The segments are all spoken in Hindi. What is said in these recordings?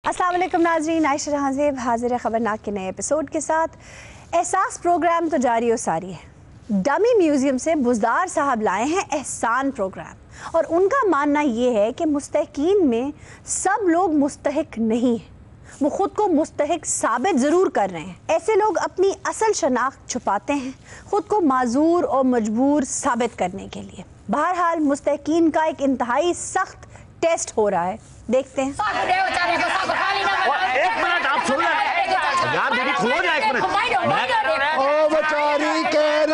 अस्सलाम वालेकुम नाज़रीन, आयशा जहांज़ेब हाजिर है खबरनाक के नए एपिसोड के साथ। एहसास प्रोग्राम तो जारी और सारी है। डमी म्यूज़ियम से बुज़दार साहब लाए हैं एहसान प्रोग्राम और उनका मानना ये है कि मुस्तहिकीन में सब लोग मुस्तहिक नहीं हैं, वो ख़ुद को मुस्तहिक साबित ज़रूर कर रहे हैं। ऐसे लोग अपनी असल शनाख्त छुपाते हैं ख़ुद को माजूर और मजबूर साबित करने के लिए। बहरहाल मुस्तहिकीन का एक इंतहाई सख्त टेस्ट हो रहा है, देखते हैं। एक मिनट आप सुन लें यार, दीदी खुलो जा एक मिनट। ओ बेचारी कह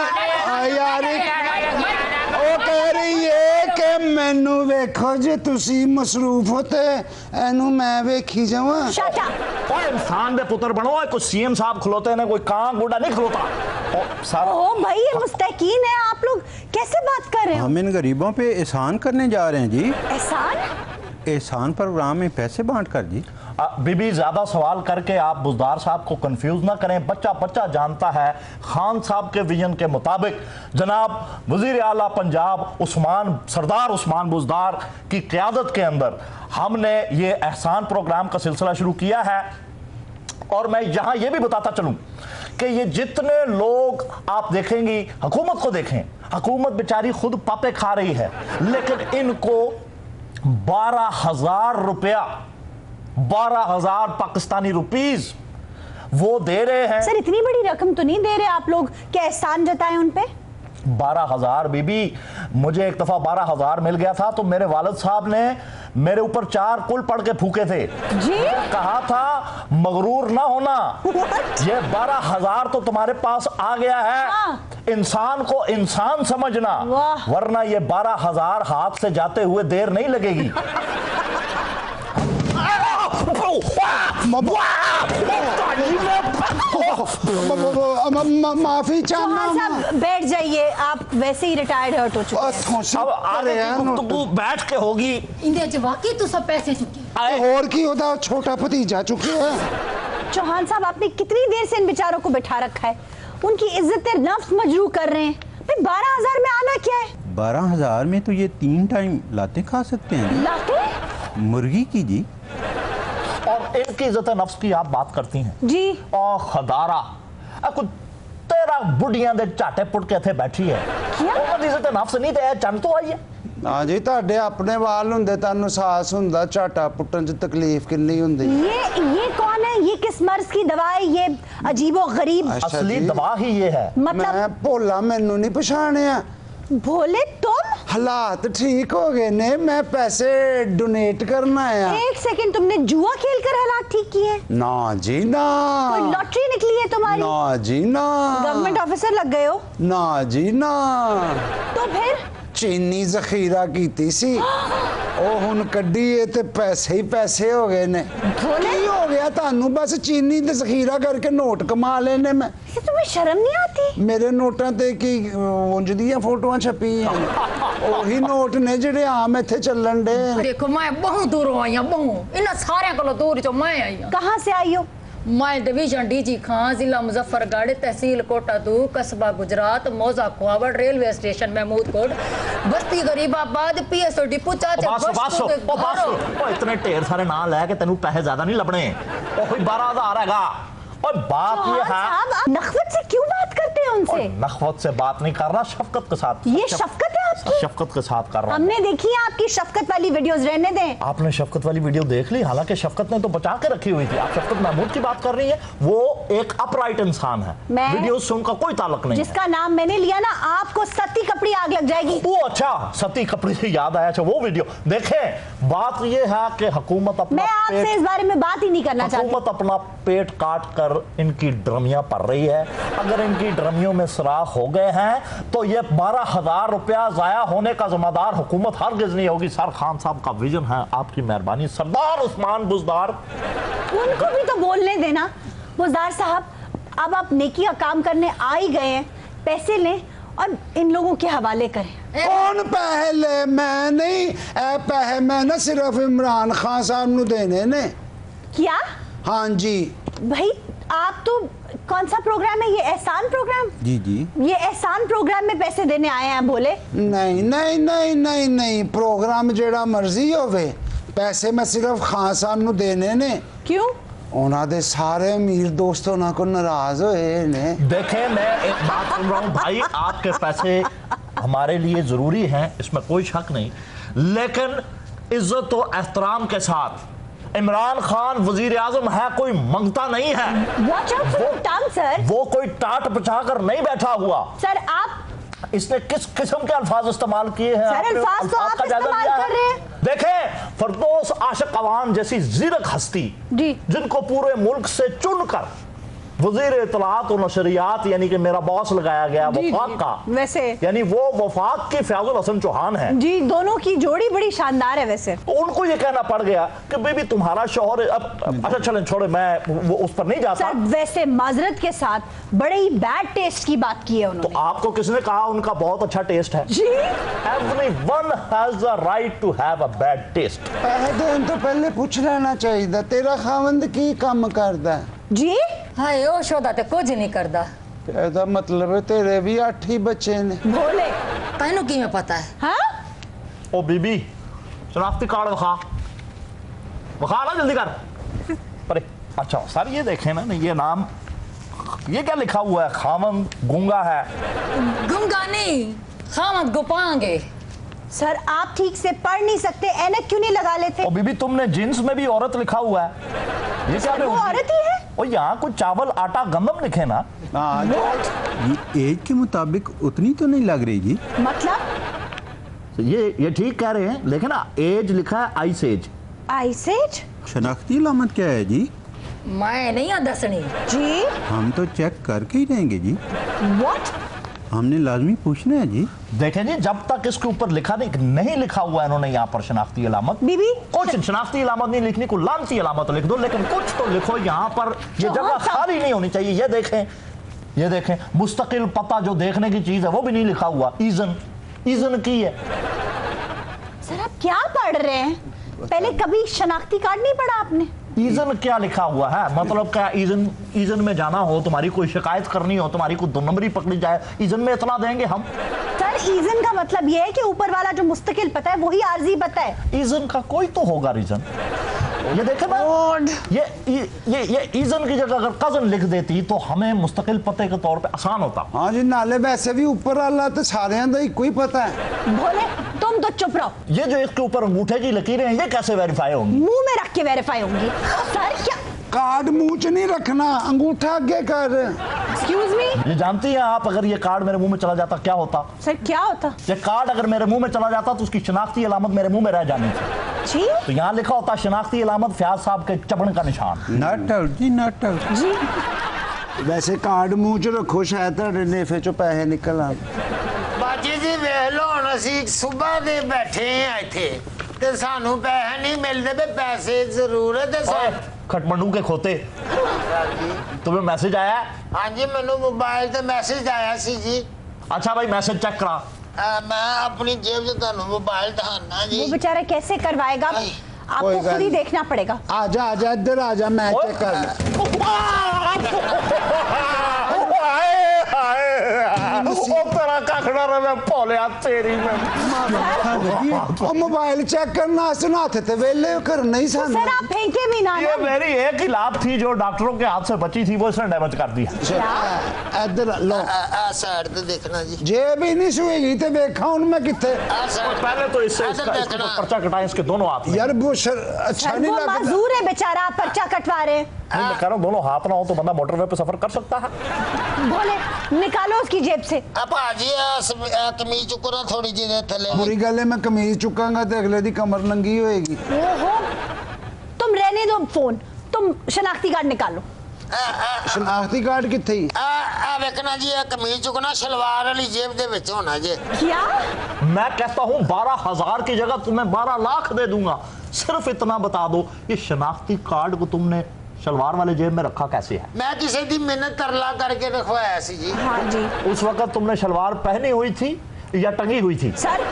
रही है कि मैनू वेखो जे तुसी मसरूफ होते एनू मैं वेखी जावां। Shut up! ओए इंसान दे पुत्र बनो, कोई सीएम साहब खलोते ने, कोई कां गुंडा नहीं खलोता। ओ भाई, ये मुस्तहिकीन है, आप लोग कैसे बात कर रहे हो? हम इन गरीबों पे एहसान करने जा रहे हैं जी। एहसान? एहसान प्रोग्राम में पैसे बांट कर जी। बीबी ज्यादा सवाल करके आप बुज़दार साहब को कंफ्यूज ना करें। बच्चा बच्चा जानता है खान साहब के विजन के मुताबिक जनाब वजीर आला पंजाब सरदार उस्मान बुज़दार की क़यादत के अंदर हमने ये एहसान प्रोग्राम का सिलसिला शुरू किया है। और मैं यहाँ ये भी बताता चलूँ कि ये जितने लोग आप देखेंगी, हुकूमत को देखें, हुकूमत बेचारी खुद पापे खा रही है, लेकिन इनको 12,000 रुपया 12,000 पाकिस्तानी रुपीस वो दे रहे हैं। सर, इतनी बड़ी रकम तो नहीं दे रहे आप लोग, क्या एहसान जताएं उन पे? 12,000 बीबी, मुझे एक दफा 12,000 मिल गया था तो मेरे वालिद साहब ने मेरे ऊपर 4 कुल पढ़ के फूके थे जी? कहा था मगरूर ना होना। ये 12,000 तो तुम्हारे पास आ गया है, इंसान को इंसान समझना, वरना ये 12,000 हाथ से जाते हुए देर नहीं लगेगी। माफी चाहना साहब बैठ जाइए, आप वैसे ही रिटायर्ड हर्ट हो चुके हैं। अब आगे की गुफ्तगू बैठ के होगी। इंदे वाकई तो सब पैसे चुके और की होता, छोटा भतीजा चुके हैं। चौहान साहब, आपने कितनी देर से इन बेचारों को बिठा रखा है, उनकी इज्जत नफ्स मजरू कर रहे हैं। 12,000 में आना क्या है? 12,000 में तो ये 3 टाइम लाते खा सकते हैं। लाते? मुर्गी की जी। और इनकी इज्जत नफ्स की आप बात करती हैं जी। ओ खदारा, कुछ तेरा बुढ़ियां दे झाटे पुट के इत्थे बैठी है, उन्होंने इज्जत नफ्स नहीं ते चंद तो आई है। हाँ जी, ਤੁਹਾਡੇ अपने वाल हुंदे, तानू साहस हुंदा, झाटा पुट्टन च तकलीफ किन्नी हुंदी। ये कौन है? ये किस मर्ज की दवा है? ये अजीबो गरीब असली दवा ही ये है। मतलब मैं भोला, मैनू नहीं पछाणिया। भोले तुम? हालात ठीक हो गए ने, मैं पैसे डोनेट करना आया। एक सेकंड, तुमने जुआ खेल कर हालात ठीक किए? ना जी ना। कोई लॉटरी निकली है तुम्हारी? ना जी ना। गवर्नमेंट ऑफिसर लग गए हो? ना जी ना। तो फिर चीनी जखीरा कीती सी, ओ हुन कड्डी ते पैसे ही पैसे हो गए ने। की हो गया तानू? बस चीनी ते जखीरा करके नोट कमा लेने। मैं तुम्हें शर्म नहीं आती? मेरे नोटां ते की उंज दियां फोटोआं छपी हैं, ओही नोट ने जेडे आम इत्थे चलन दे। देखो मैं बहुत दूरों आई हूं, बहुत इन्हां सारे कोलों दूर चो मैं आई हूं। कहां से आई हो? मैं डिवीजन डीजी खां, जिला मुजफ्फरगढ़, तहसील कोटा 2, कस्बा गुजरात, मौजा कुआवड़, रेलवे स्टेशन महमूदकोट, बस्ती गरीबाबाद, पीएसओ डिपो चाचा। बस इतने ढेर सारे नाम लैके तेनू पैसे ज्यादा नहीं लबने, ओही 12,000 हैगा। और बात ये है, आप नखवत से क्यों बात करते हैं उनसे? नखवत से बात नहीं कर रहा, शफकत के साथ। ये शफकत है आपकी? शफकत के साथ कर रहा हूं। हमने देखी है आपकी शफकत वाली वीडियोस, रहने दें। आपने शफकत वाली वीडियो देख ली? हालांकि शफकत ने तो बचा के रखी हुई थी। आप शफकत महमूद की बात कर रही है, वो एक अपराइट इंसान है, वीडियो से उनका कोई ताल्लुक नहीं। जिसका नाम मैंने लिया ना, आपको सती कपड़ी आग लग जाएगी। वो अच्छा, सती कपड़ी से याद आया, वो वीडियो देखें। बात ये है कि हुकूमत अपना, मैं आपसे इस बारे में बात ही नहीं करना चाहती। हुकूमत अपना पेट काट कर इनकी ड्रमियां पड़ रही है। अगर इनकी ड्रमियों में सुराख हो गए हैं तो ये 12,000 रुपया जाया होने का जिम्मेदार हुकूमत हरगिज नहीं होगी। सर खान साहब का विजन है, आपकी मेहरबानी। सरदार उस्मान बुज़दार, उनको भी तो बोलने देना। बुज़दार साहब, अब आप नेकी का काम करने आ ही गए हैं, पैसे लें और इन लोगों के हवाले करें। कौन पहले? मैं नहीं, ए पैसे मैं ना सिर्फ इमरान खान साहब नू देने ने। क्या? हाँ जी भाई, आप तो कौन सा प्रोग्राम है ये? एहसान प्रोग्राम? जी जी। ये एहसान प्रोग्राम में पैसे देने आए हैं बोले? नहीं नहीं नहीं नहीं नहीं, प्रोग्राम जेड़ा मर्जी होवे, ਪੈਸੇ ਮੈਂ ਸਿਰਫ ਖਾਨ ਸਾਹਿਬ ਨੂੰ ਦੇਣੇ ਨੇ। क्यों? ਉਹਨਾਂ ਦੇ ਸਾਰੇ ਅਮੀਰ ਦੋਸਤ ਉਹਨਾਂ ਕੋ ਨਾਰਾਜ਼ ਹੋਏ ਨੇ। देखें, मैं एक बात सुन रहा हूँ भाई, आपके पैसे हमारे लिए जरूरी हैं, इसमें कोई शक नहीं, लेकिन इज्जत और एहतराम के साथ इमरान खान वजीर आजम है, कोई मंगता नहीं है। Watch out for your tongue, sir. वो कोई टाट बचा कर नहीं बैठा हुआ। सर आप इसने किस किस्म के अल्फाज इस्तेमाल किए हैं? सर, आपने अल्फाज तो अल्फाज आप का जायजा इस्तेमाल लिया है? कर रहे हैं। देखें, फरदौस आशिक अवान जैसी जीरक हस्ती जी। जिनको पूरे मुल्क से चुनकर वजीर इतलात और नशरियात यानी कि मेरा बॉस लगाया गया जी, वफाक जी। का, वैसे यानी वो वफाक के फयाजुल हसन चौहान है, जी, दोनों की जोड़ी बड़ी शानदार है वैसे। तो उनको ये कहना पड़ गया कि बेबी तुम्हारा शौहर अब अच्छा चलें छोड़े, मैं वो उस पर नहीं जाता। सर वैसे माजरत के साथ बड़े ही बैड टेस्ट की बात की है तो उन्होंने। आपको किसने कहा उनका बहुत अच्छा टेस्ट है? जी। Everyone has the right to have a bad taste। ਪੈਸੇ ਦੇਣ ਤੋਂ ਪਹਿਲੇ ਪੁੱਛ ਲੈਣਾ ਚਾਹੀਦਾ ਤੇਰਾ ਖਾਵੰਦ ਕੀ ਕੰਮ ਕਰਦਾ ਹੈ? जी। हाय ओ शोदा ते कुछ नहीं करदा। ਇਹਦਾ ਮਤਲਬ ਹੈ ਤੇਰੇ ਵੀ 8 ਹੀ ਬੱਚੇ ਨੇ। भोले। तैनू किवें पता है? हाँ? ओ बीबी शनाख्ती कार्ड विखा ना जल्दी कर। अरे अच्छा सर ये देखें ना, ये नाम ये क्या लिखा हुआ है? खामन गूंगा है। गुंगा नहीं, खामद गुपांगे। सर आप ठीक से पढ़ नहीं सकते, ऐनक क्यों नहीं लगा लेते? ओ बीबी तुमने जींस में भी औरत लिखा हुआ है, ये क्या? वो औरत ही है। ओ यहाँ कुछ चावल आटा गंदम लिखे ना। हाँ ये एज के मुताबिक उतनी तो नहीं लग रही जी। मतलब ये ठीक कह रहे हैं, लेकिन ना एज लिखा है आइस एज। आइसेज? शनाख्ती अलामत क्या है जी? मैं नहीं आ दसनी। जी। हम तो चेक करके ही रहेंगे जी, व्हाट? हमने लाजमी पूछना है जी। देखें जी, जब तक इसके ऊपर लिखा नहीं लिखा हुआ है इन्होंने यहाँ पर शनाख्ती अलामत, बीबी कुछ शनाख्ती अलामत नहीं लिखनी, को लानती अलामत लिख दो, लेकिन कुछ तो लिखो यहाँ पर। ये जगह खाली नहीं होनी चाहिए। ये देखें मुस्तकिल पता जो देखने की चीज है वो भी नहीं लिखा हुआ। ईजन की है। सर आप क्या पढ़ रहे हैं? पहले कभी शनाख्ती कार्ड नहीं पढ़ा आपने? ईजन क्या लिखा हुआ है? मतलब क्या ईजन में जाना हो, तुम्हारी कोई शिकायत करनी हो, तुम्हारी कोई 2 नंबरी पकड़ी जाए, ईजन में इतना देंगे हम? सर ईजन का मतलब ये है कि ऊपर वाला जो मुस्तकिल पता है वही आर्जी पता है। ईजन का कोई तो होगा रीजन। ये देखे ना, ये ईजन की जगह अगर कजन लिख देती तो हमें मुस्तकिल पते के तौर पे आसान होता। हाँ जी, नाले वैसे भी ऊपर वाला तो सारे का ही पता है। भोले तुम तो चुप रहो। ये जो इसके ऊपर अंगूठे की लकीरें हैं ये कैसे वेरीफाई होंगी? मुंह में रख के वेरीफाई होंगी। सर क्या? कार्ड मुंह च नहीं रखना, अंगूठा आगे कर। Excuse me. ये जानती हैं आप, अगर ये कार्ड मेरे मुंह में चला जाता क्या होता? सर क्या होता? ये कार्ड अगर मेरे मुंह में चला जाता तो उसकी शनाख्ती अलामत मेरे मुंह में रह जानी थी। जी। तो यहाँ लिखा होता शनाख्ती अलामत फयाज साहब के चपड़ का निशान। नॉट आउट जी, नॉट आउट। जी। वैसे कार्ड मुंह च रखो, शायद ਤੁਹਾਡੇ ਨੇਫੇ ਚੋਂ ਪੈਸੇ ਨਿਕਲ ਆਣ। ਬਾਜੀ ਜੀ ਵੇਖ ਲਓ, ਹੁਣ ਅਸੀਂ ਸਵੇਰ ਦੇ ਬੈਠੇ ਆ ਇੱਥੇ ਤੇ ਸਾਨੂੰ ਪੈਸੇ ਨਹੀਂ ਮਿਲਦੇ ਤੇ ਪੈਸੇ ਜ਼ਰੂਰਤ ਹੈ खटमंडू के खोते, तुम्हें मैसेज आया है? ਹਾਂਜੀ ਮੈਨੂੰ ਮੋਬਾਈਲ ਤੇ ਮੈਸੇਜ ਆਇਆ ਸੀ ਜੀ। अच्छा भाई मैसेज चेक करा। मैं अपनी जेब से ਤੁਹਾਨੂੰ मोबाइल दिखाना वो जी। बेचारा कैसे करवाएगा? आई। आपको कोई खुद गल ही नहीं। देखना पड़ेगा। आजा आजा इधर आजा, मैं चेक कर मोबाइल चेक करना हथ ते वेले कर नहीं सन। सर आप फेंके भी ना। ये मेरी एक ही लाभ थी जो डॉक्टरों के हाथ से बची थी, वो इसने डैमेज कर दी। इधर लो, साइड ते देखना जी। जेब ही नहीं सुएगी ते देखा हूं मैं किथे। पहले तो इससे इसका पर्चा कटाएं इसके दोनों हाथ में। यार वो अच्छा सर नहीं वो लगता। माजूर है बेचारा, आप पर्चा कटवा रहे हैं। मैं कह रहा हूँ दोनों हाथ ना हो तो बंदा मोटरवे पे सफर कर सकता है। भोले निकालो उसकी जेब से। भाजी कमीज चुको ना थोड़ी जी थले। बुरी गल है, मैं कमीज चुकांगा तो अगले दी कमर नंगी होएगी। ओहो, तुम रहने दो फोन, तुम शनाख्ती कार्ड निकालो। शनाख्ती कार्ड किथे? वेखना जी कमीज चुकना शलवार वाली जेब दे विच होना जी। क्या? मैं कहता हूँ 12,000 की जगह तुम्हें 12 लाख दे दूंगा, सिर्फ इतना बता दो ये शनाख्ती कार्ड को तुमने शलवार वाले जेब में रखा कैसे है? मैं किसी दी मिन्नत तरला करके रखवाया सी जी। हाँ जी। उस वक्त तुमने शलवार पहनी हुई थी या टंगी हुई थी? सर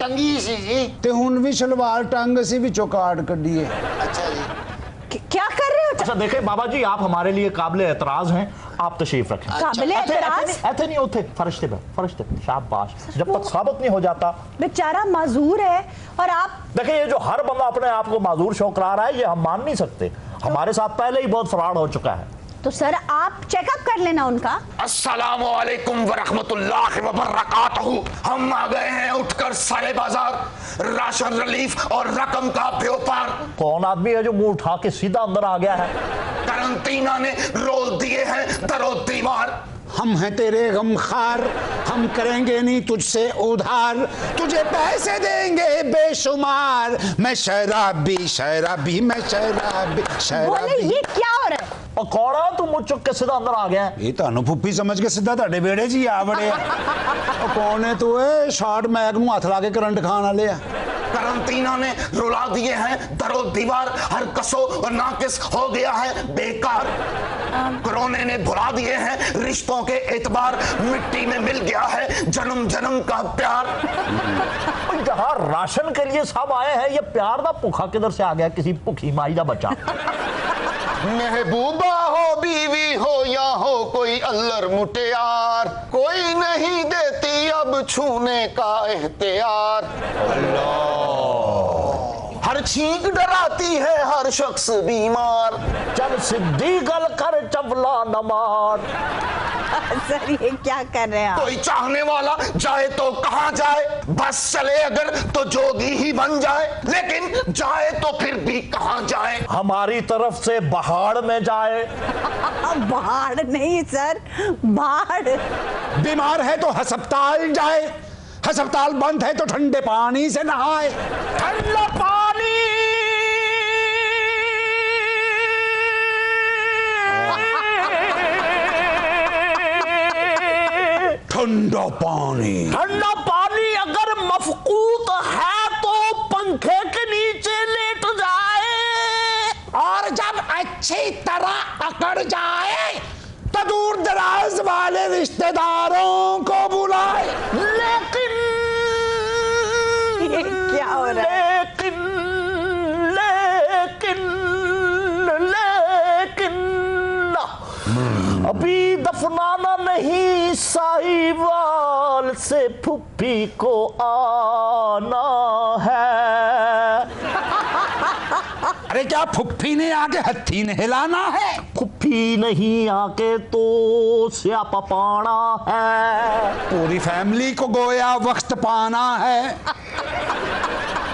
टंगी सी जी। ते हुन भी शलवार टंग सी विचों कार्ड कढीए। अच्छा जी। क्या कर रहे हो? अच्छा देखें बाबा जी, आप हमारे लिए काबिल एतराज हैं, आप तशरीफ रखें। काबिल एतराज? ऐसे नहीं होते, फरिश्ते पे शाबाश। जब तक साबित नहीं हो जाता। बेचारा माजूर है और आप देखिए ये जो हर बंदा अपने आप को माजूर शो करा रहा है, ये हम मान नहीं सकते। हमारे साथ पहले ही बहुत फ्रॉड हो चुका है। तो सर आप चेकअप कर लेना उनका। अस्सलामु अलैकुम वरहमतुल्लाहि वबरकातुहू। हम आ गए हैं उठकर सारे बाजार, राशन रिलीफ और रकम का व्यापार। कौन आदमी है जो मुंह उठा के सीधा अंदर आ गया है? करंटीना ने रोल दिए हैं दरो दीवार। हम हैं तेरे गमखार, हम करेंगे नहीं तुझसे उधार, तुझे पैसे देंगे बेशुमार। मैं शराबी शराबी मैं शराबी बोले शराबी। ये क्या हो रहा है? और कौन है तुम मुझ चुक के सीधा अंदर आ गया है? ये तानू फुप्पी समझ के सीधा ਤੁਹਾਡੇ बेड़े जी आ बड़े। कौन है तू? शॉर्ट मैग नू हथ ला के करंट खान वाले आ। करंटीना ने रुला दिए हैं दरो दीवार, हर कसो और नाकिस हो गया है बेकार। कोरोना ने भुला दिए हैं रिश्तों के एतबार, मिट्टी में मिल गया है जन्म जन्म का प्यार। जहाँ राशन के लिए सब आए हैं, ये प्यार का भूखा किधर से आ गया? किसी भूखी माई का बच्चा। महबूबा हो बीवी हो या हो कोई अल्लर मुटियार, कोई नहीं देती अब छूने का एहतियार। हर छींक डराती है हर शख्स बीमार। चल सिद्धि गल कर चवला नमार। सर ये क्या कर रहे हैं आप? कोई चाहने वाला जाए तो कहां जाए, बस चले अगर तो जोगी ही बन जाए, लेकिन जाए तो फिर भी कहां जाए। हमारी तरफ से बहाड़ में जाए। बाढ़ नहीं सर, बाढ़। बीमार है तो हस्पताल जाए, हस्पताल बंद है तो ठंडे पानी से नहाए। ठंडा पानी ठंडा पानी ठंडा पानी अगर मफकूत है तो पंखे के नीचे लेट जाए, और जब अच्छी तरह अकड़ जाए तो दूर दराज वाले रिश्तेदारों को बुलाए। लेकिन ये क्या हो रहा है? लेकिन अभी दफनाना नहीं साहिवाल से फुप्पी को आना है। अरे क्या फुप्पी ने आके हत्थी ने हिलाना है? फुप्पी नहीं आके तो स्यापा पाना है। पूरी फैमिली को गोया वक्त पाना है।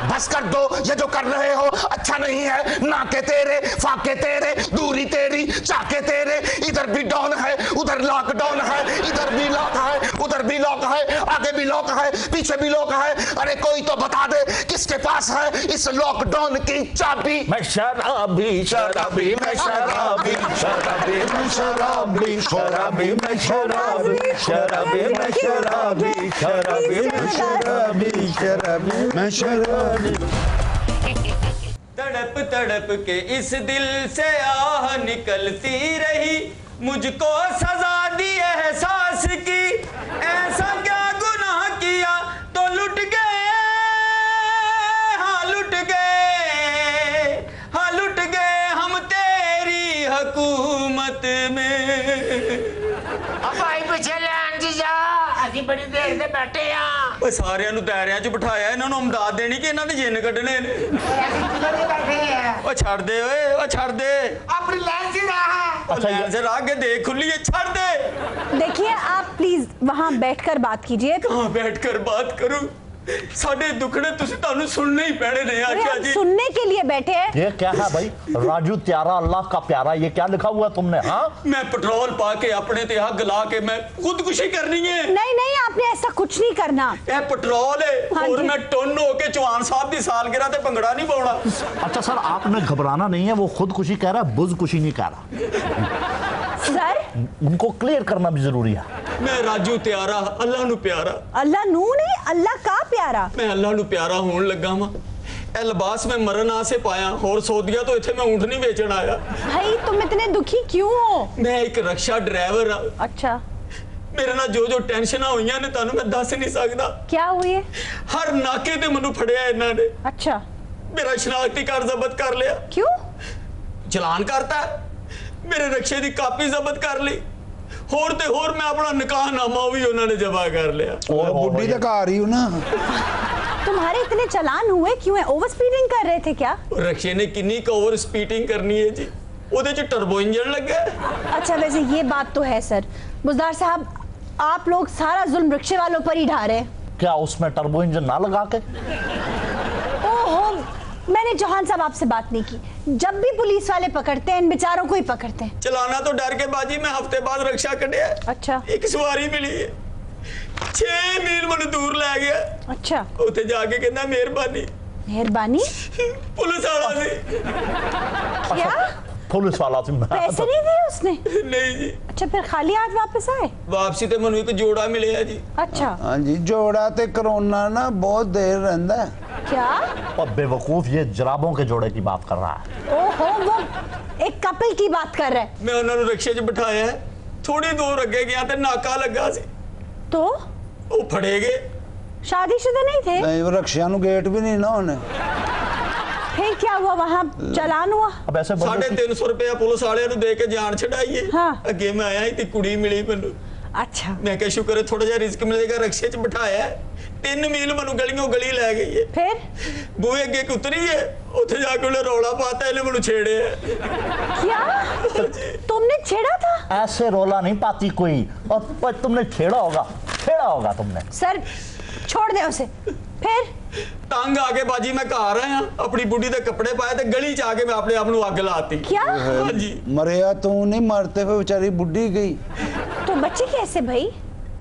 बस कर दो ये जो कर रहे हो अच्छा नहीं है। नाके तेरे फाके तेरे दूरी तेरी चाके तेरे, इधर भी डाउन है उधर लॉकडाउन है, इधर भी लॉक है उधर भी लॉक है, आगे भी लॉक है पीछे भी लॉक है। अरे कोई तो बता दे किसके पास है इस लॉकडाउन की चाबी। मैं शराबी शराबी मैं शराबी शराबी मैं शराबी शराबी मैं शराबी शराबी मैं शराबी शराबी मैं शराबी शराबी मैं शराबी। तड़प तड़प के इस दिल से आह निकलती रही, मुझको सजा दी एहसास की। ऐसा क्या गुनाह किया तो लुट गए, हाँ लुट गए, हाँ लुट गए हम तेरी हुकूमत में। भाई पीछे लैन जी जा, अभी बड़ी देर से बैठे आ। ਉਹ ਸਾਰਿਆਂ ਨੂੰ ਦਾਇਰਿਆਂ 'ਚ ਬਿਠਾਇਆ, ਇਹਨਾਂ ਨੂੰ ਅਮਦਾਦ ਦੇਣੀ ਕਿ ਇਹਨਾਂ ਦੇ ਜਿੰਨ ਕੱਢਣੇ ਨੇ। ਉਹ ਛੱਡ ਦੇ ਓਏ, ਉਹ ਛੱਡ ਦੇ अपनी लैन जी रहा। अच्छा लाइन से आगे देख खुली है, छड़ दे। देखिए आप प्लीज वहाँ बैठकर बात कीजिए। कहाँ बैठकर बात करूं? साढ़े दुखड़े तुसी तानू सुनने ही पैने ने अरे आचा हम जी। सुनने के लिए बैठे हैं। ये क्या है भाई? राजू त्यारा अल्लाह का प्यारा, ये क्या लिखा हुआ तुमने? हाँ मैं पेट्रोल पा के अपने ते आग ला के मैं खुदकुशी करनी है। नहीं नहीं आपने ऐसा कुछ नहीं करना। ये पेट्रोल है हाँ और जी। मैं टोन होके चौहान साहब की सालगिरह ते भंगड़ा नहीं पाउना। अच्छा सर आपने घबराना नहीं है, वो खुदकुशी कह रहा है, बुजकुशी नहीं कह रहा। सर उनको क्लियर करना भी जरूरी है। मैं राजू त्यारा अल्लाह नू प्यारा, अल्लाह नू नहीं अल्लाह का प्यारा। मैं अल्लाह नू प्यारा होन लगा वा। ए लिबास मैं मरन आसे पाया और सोदिया तो इथे मैं ऊँट नहीं बेचन आया। भाई तुम इतने दुखी क्यों हो? मैं एक रक्षा ड्राइवर हाँ। अच्छा मेरे नाल जो जो टेंशन हुई ने तानू मैं दस नहीं सकता। क्या हुई है? हर नाके ते मैनू फड़िया इन्हां ने। अच्छा मेरा शनाख्ती कार्ड जब्त कर लिया। क्यों? ਚਲਾਨ ਕਰਤਾ, ਮੇਰੇ ਰਕਸ਼ੇ ਦੀ ਕਾਪੀ ਜ਼ਬਤ ਕਰ ਲਈ, ਹੋਰ ਤੇ ਹੋਰ ਮੈਂ ਆਪਣਾ ਨਿਕਾਹਨਾਮਾ ਵੀ ਉਹਨਾਂ ਨੇ ਜਮਾ ਕਰ ਲਿਆ। ਉਹ बुढ़ी तो घर ही हूं ना। तुम्हारे इतने चालान हुए क्यों है? ओवर स्पीडिंग कर रहे थे क्या? रक्शे ने किन्नी का ओवर स्पीडिंग करनी है जी, ਉਹਦੇ ਚ टर्बो इंजन लगा है। अच्छा वैसे ये बात तो है सर, बुजदार साहब आप लोग सारा जुल्म रिक्शे वालों पर ही ढा रहे हैं। क्या उसमें टर्बो इंजन ना लगा के? ओहो, मैंने चौहान साहब आपसे बात नहीं की। जब भी पुलिस वाले पकड़ते हैं इन बेचारों को ही पकड़ते हैं। चलाना तो डर के बाजी में हफ्ते बाद रक्षा कटिया। अच्छा। एक सवारी मिली है, 6 मील मन दूर ले गया। अच्छा। ਉੱਥੇ ਜਾ ਕੇ ਕਹਿੰਦਾ ਮਿਹਰਬਾਨੀ। मेहरबानी? पुलिस वाला से। क्या? पुलिस वाला थी। पैसे नहीं दिए उसने? नहीं जी। अच्छा फिर खाली हाथ वापस आए? वापसी ते मनु एक जोड़ा मिले जी। अच्छा। हाँ जी, जोड़ा ते कोरोना ना बहुत देर रहता है। क्या? और बेवकूफ ये जराबों के जोड़े की बात कर रहा है। ओहो, वो एक कपल की बात कर रहे हैं। मैं उन्होंने रिक्शे 'ਚ ਬਿਠਾਇਆ, थोड़ी दूर अगे गया ते नाका लगा सी, तो ਉਹ ਫੜੇ ਗਏ। शादीशुदा नहीं थे? नहीं, वो रक्षा नु गेट भी नहीं ना होने। फिर क्या हुआ वहाँ? चालान हुआ? अब ऐसे बंदे की- 350 रुपया पुलिस वाले ਨੂੰ ਦੇ ਕੇ ਜਾਨ ਛਡਾਈਏ। हाँ। ਅੱਗੇ ਮੈਂ ਆਇਆ ਤੇ ਕੁੜੀ ਮਿਲੀ ਮੈਨੂੰ। अच्छा। ਮੈਂ ਕਿਹਾ ਸ਼ੁਕਰ ਹੈ ਥੋੜਾ ਜਿਹਾ ਰਿਸਕ ਮਿਲੇਗਾ, ਰਕਸ਼ੇ 'ਚ ਬਿਠਾਇਆ, 3 ਮੀਲ ਮੈਨੂੰ ਗਲੀਆਂ ਗਲੀ ਲੈ ਗਈ ਹੈ। फिर? ਬੂਹੇ ਅੱਗੇ ਇੱਕ ਉਤਰੀ ਹੈ, ਉੱਥੇ ਜਾ ਕੇ ਉਹਨੇ ਰੌਲਾ ਪਾਤਾ, ਇਹਨੇ ਮੈਨੂੰ ਛੇੜਿਆ। क्या? तुमने छेड़ा था? ऐसे रोला नहीं पाती कोई, और पर तुमने छेड़ा होगा तुमने। सर छोड़ दे उसे। फिर? ਤੰਗ ਆ ਕੇ ਬਾਜੀ ਮੈਂ ਘਰ ਆਇਆ, ਆਪਣੀ ਬੁੱਢੀ ਦੇ ਕੱਪੜੇ ਪਾਏ ਤੇ ਗਲੀ 'ਚ ਆ ਕੇ ਮੈਂ ਆਪਣੇ ਆਪ ਨੂੰ ਅੱਗ ਲਾਤੀ। क्या? ਹਾਂਜੀ। मरिया तू नहीं, मरते हुए बेचारी बुढ़ी गई। तो बच्चे कैसे भाई?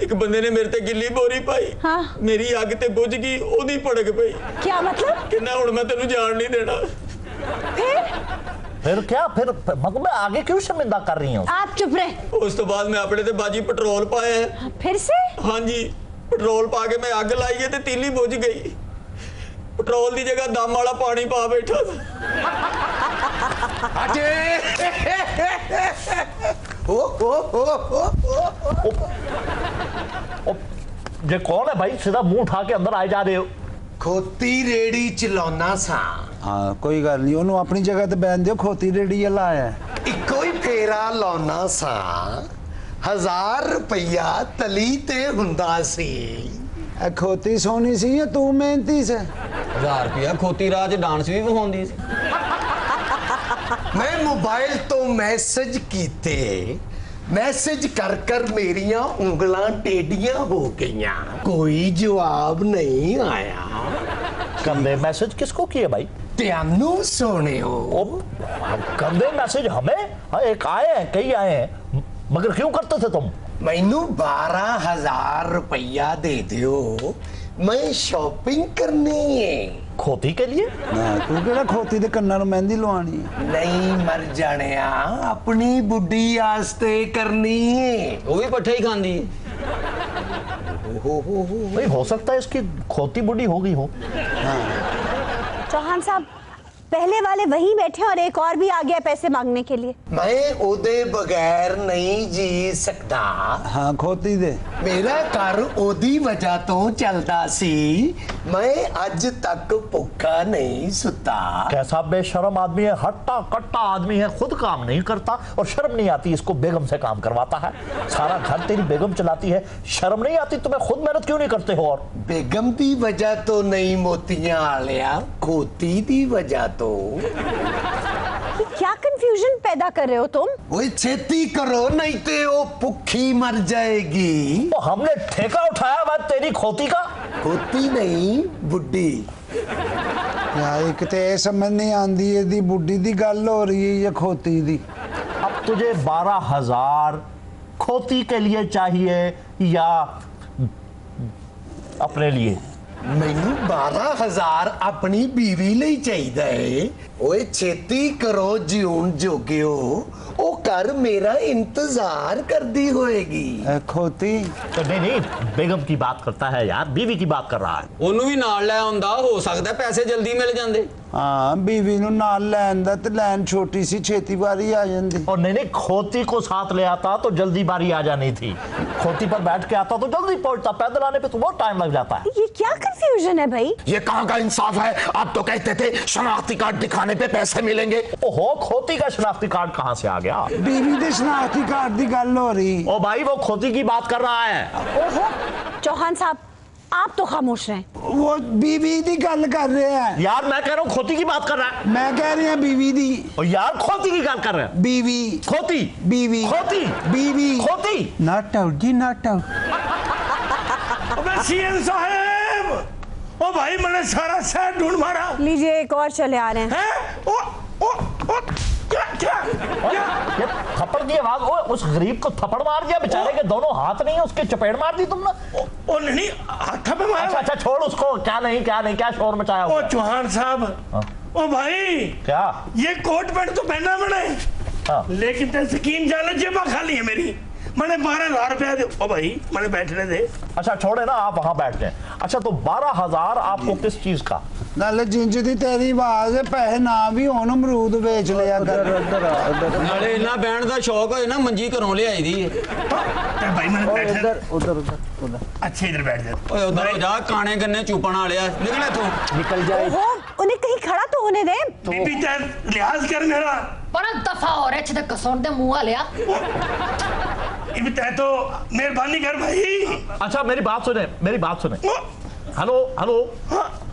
ਇੱਕ ਬੰਦੇ ਨੇ ਮੇਰੇ ਤੇ ਗਿੱਲੀ ਬੋਰੀ ਪਾਈ। हाँ। ਮੇਰੀ ਅੱਗ ਤੇ ਬੁਝ ਗਈ, ਉਹਦੀ ਭੜਕ ਪਈ। क्या मतलब? ਕਹਿੰਦਾ ਹੁਣ ਮੈਂ ਤੈਨੂੰ ਜਾਣ ਨਹੀਂ ਦੇਣਾ। फिर क्या? फिर मतलब मैं आगे क्यों शर्मिंदा कर रही हूँ? आप चुप रहे। ਉਸ ਤੋਂ ਬਾਅਦ ਮੈਂ ਆਪਣੇ ਤੇ ਬਾਜੀ ਪੈਟਰੋਲ ਪਾਇਆ ਹੈ। फिर से? ਹਾਂਜੀ, ਪੈਟਰੋਲ ਪਾ ਕੇ ਮੈਂ ਅੱਗ ਲਾਈ ਹੈ ਤੇ ਤੀਲੀ ਬੁਝ ਗਈ। ਪੈਟਰੋਲ ਦੀ ਜਗ੍ਹਾ ਦਮ ਵਾਲਾ ਪਾਣੀ ਪਾ ਬੈਠਾ ਸੀ। अजे ये कौन है भाई? सीधा मुंह उठा के अंदर आए जा रहे हो। खोती रेड़ी चलाना सा, हाँ कोई गल नहीं, ओनू अपनी जगह ते बैन दियो, खोती रेडी वाला आया। इको ही फेरा लाना सा, 1000 रुपया तली ते हुंदा सी। ए खोती सोनी सी या तू मेहनती से? 1000 ਰੁਪਿਆ ਖੋਤੀ ਰਾਹ 'ਚ ਡਾਂਸ ਵੀ ਵਿਖਾਉਂਦੀ ਸੀ। मैं मोबाइल तो मैसेज कीते, मैसेज कर कर मेरियां उंगलां टेढ़ियां हो गईयां, कोई जवाब नहीं आया। गंदे मैसेज किसको किए भाई? त्यानू सोने हो। गंदे मैसेज हमें? हाँ, एक आए हैं, कई आए हैं, मगर क्यों करते थे तुम? मैनू 12,000 रुपया दे दियो, मैं शॉपिंग करनी है। खोती के लिए? ना तू केड़ा खोती दे कन्नां नूं मेहंदी लवानी है? नहीं मर जानिया, अपनी बुढ़ी आस्ते करनी है। ਉਹ ਵੀ ਪੱਠੇ ਹੀ ਖਾਂਦੀ ਹੈ। भाई हो सकता है इसकी खोती बुढ़ी हो गई हो। चौहान साहब पहले वाले वहीं बैठे और एक और भी आ गया पैसे मांगने के लिए। मैं ओदे बगैर नहीं जी सकता। हाँ खोती दे। मेरा घर ओदी वजह तो चलता सी, मैं अज तक भुखा नहीं सुता। कैसा बेशर्म आदमी है, हट्टा कट्टा आदमी है, खुद काम नहीं करता और शर्म नहीं आती इसको बेगम से काम करवाता है। सारा घर तेरी बेगम चलाती है, शर्म नहीं आती तुम्हें? खुद मेहनत क्यों नहीं करते हो? और बेगम दी वजह तो नहीं मोतियां आलिया, खोती दी वजह तो। ये क्या कंफ्यूजन पैदा कर रहे हो तुम? ओए छेती करो नहीं ते वो भुखी मर जाएगी। तो हमने ठेका उठाया हुआ तेरी खोती का। खोती नहीं बुढ़ी। यार एक ते ये समझ नहीं आंदी इहदी बुढ़ी दी गल हो रही है या खोती दी। अब तुझे 12,000 खोती के लिए चाहिए या अपने लिए? मैनू 12,000 अपनी बीवी ਲਈ ਚਾਹੀਦਾ ਹੈ। ਓਏ ਛੇਤੀ ਕਰੋ ਜਿਉਣ ਜੋਗਿਓ, ਉਹ ਘਰ ਮੇਰਾ इंतजार करदी होएगी। ए खोती तो नहीं बेगम की बात करता है यार, बीवी की बात कर रहा है। ਉਹਨੂੰ ਵੀ ਨਾਲ ਲੈ ਆਉਂਦਾ, ਹੋ ਸਕਦਾ ਪੈਸੇ ਜਲਦੀ ਮਿਲ ਜਾਂਦੇ। हाँ बीवी नु नाल लैन दा ते लैन छोटी सी छेती बारी आ जाती। और नहीं खोती को साथ ले आता तो जल्दी बारी आ जानी थी। खोती पर बैठ के आता तो जल्दी पहुंचता, पैदल आने पे तो बहुत टाइम लग जाता है। ये क्या कंफ्यूजन है भाई? ये कहाँ का इंसाफ है? आप तो कहते थे शनाख्ती कार्ड दिखाने पे पैसे मिलेंगे। ओहो, खोती का शनाख्ती कार्ड कहाँ से आ गया? बीवी दे शनाख्ती कार्ड दी गल हो रही। ओ भाई वो खोती की बात कर रहा है। ओहो चौहान साहब आप तो खामोश रहें। वो बीवी दी गल कर रहे हैं। यार मैं कह रहा हूँ खोती की बात कर रहा है। मैं कह रही हूँ बीवी दी। और यार खोती की बात कर रहे हैं। बीवी खोती बीवी खोती बीवी खोती। नॉट आउट जी, नॉट आउट। अबे सीएम साहब, ओ भाई मैंने सारा शहर ढूंढ मारा। लीजिए एक और चले आ रहे हैं। हैं? ओ क्या ये थप्पड़ की आवाज। ओ उस गरीब को थप्पड़ मार दिया, बेचारे के दोनों हाथ नहीं है, उसके चपेट मार दी तुमने। ओ नहीं, हाथ पे मारा। अच्छा छोड़ उसको। क्या नहीं क्या शोर मचाया ओ हुआ? चौहान साहब, ओ भाई क्या? ये कोट पैंट तो पहना मैंने, हाँ। लेकिन ते स्कीन जाले जेबा खाली है मेरी। मैंने 12,000 रुपया दे। ओ भाई मैंने बैठने दे। अच्छा छोड़े ना, आप वहां बैठ जाए। अच्छा तो 12,000 आपको किस चीज का? नाले जिंज दी तेरी आवाज है, पैसे ना भी होन अमरूद बेच लिया कर। नाले इन्ना बैठ दा शौक होए ना, मंजी घरों ले आई दी है। भाई मैंने बैठने। उधर अच्छा इधर बैठ जा। ओए उधर हो जा, काने गन्ने चूपण वाले आ, निकल इथों। निकल जाए। ओहो उन्हें कहीं खड़ा तो होने दें। बीबी तेरे लिहाज कर मेरा। पर दफा हो रहे छे कसौन दे मुंह लिया। इब तै तो मेहरबानी कर भाई। अच्छा मेरी बात सुने। हेलो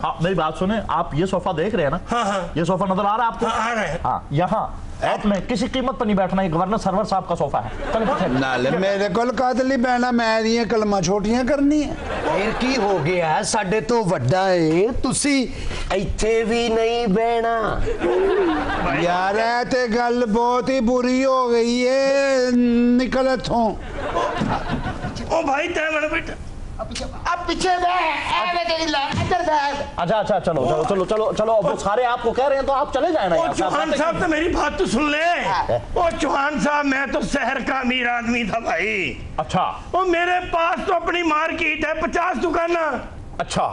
हाँ मेरी बात सुने। आप ये सोफा देख रहे हैं ना? हाँ। ये सोफा नजर आ रहा है आपको? हाँ, आ रहा है। हाँ यहाँ ऐप में किसी कीमत पर नहीं बैठना। ये गवर्नर सरवर साहब का सोफा है। चलो बैठे। नाले मेरे कोल कादली बैना, मैं दी कलमा छोटियां करनी है। फिर की हो गया? साडे तो वड्डा है, तुसी इत्थे भी नहीं बहना। यार है ते गल बहुत ही बुरी हो गई है, निकल इथों। ओ भाई तै मेरे बेटा अब पीछे तेरी लाइन इधर बैठ। अच्छा चलो। अब वो सारे आपको कह रहे हैं तो आप चले जाए ना। ओ यार, चौहान साहब तो मेरी बात तो सुन ले। ओ चौहान साहब, मैं तो शहर का अमीर आदमी था भाई। अच्छा ओ मेरे पास तो अपनी मार्केट है 50 दुकाना। अच्छा।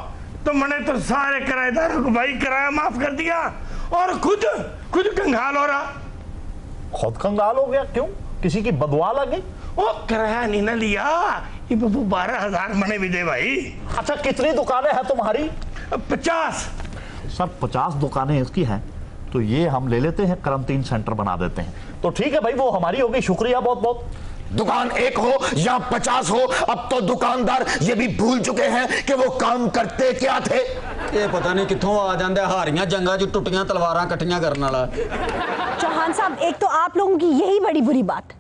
तो मैंने तो सारे किराएदारों को भाई किराया माफ कर दिया और खुद कंगाल हो रहा। खुद कंगाल हो गया? क्यों? किसी की बदवा लगी? ओ किराया नहीं ना लिया, ये 12,000 मैंने भी दे भाई। अच्छा कितनी दुकानें हैं तुम्हारी? 50। सर 50 दुकानें इसकी हैं तो ये हम ले लेते हैं, क्वारंटीन सेंटर बना देते हैं। तो ठीक है भाई, वो हमारी होगी। शुक्रिया बहुत बहुत। दुकान एक हो या 50 हो, अब तो दुकानदार ये भी भूल चुके हैं कि वो काम करते क्या थे। ये पता नहीं कित्थों आ जांदे हारियां जंगां च टुटियां तलवारां कट्ठियां करन वाला। चौहान साहब एक तो आप लोगों की यही बड़ी बुरी बात,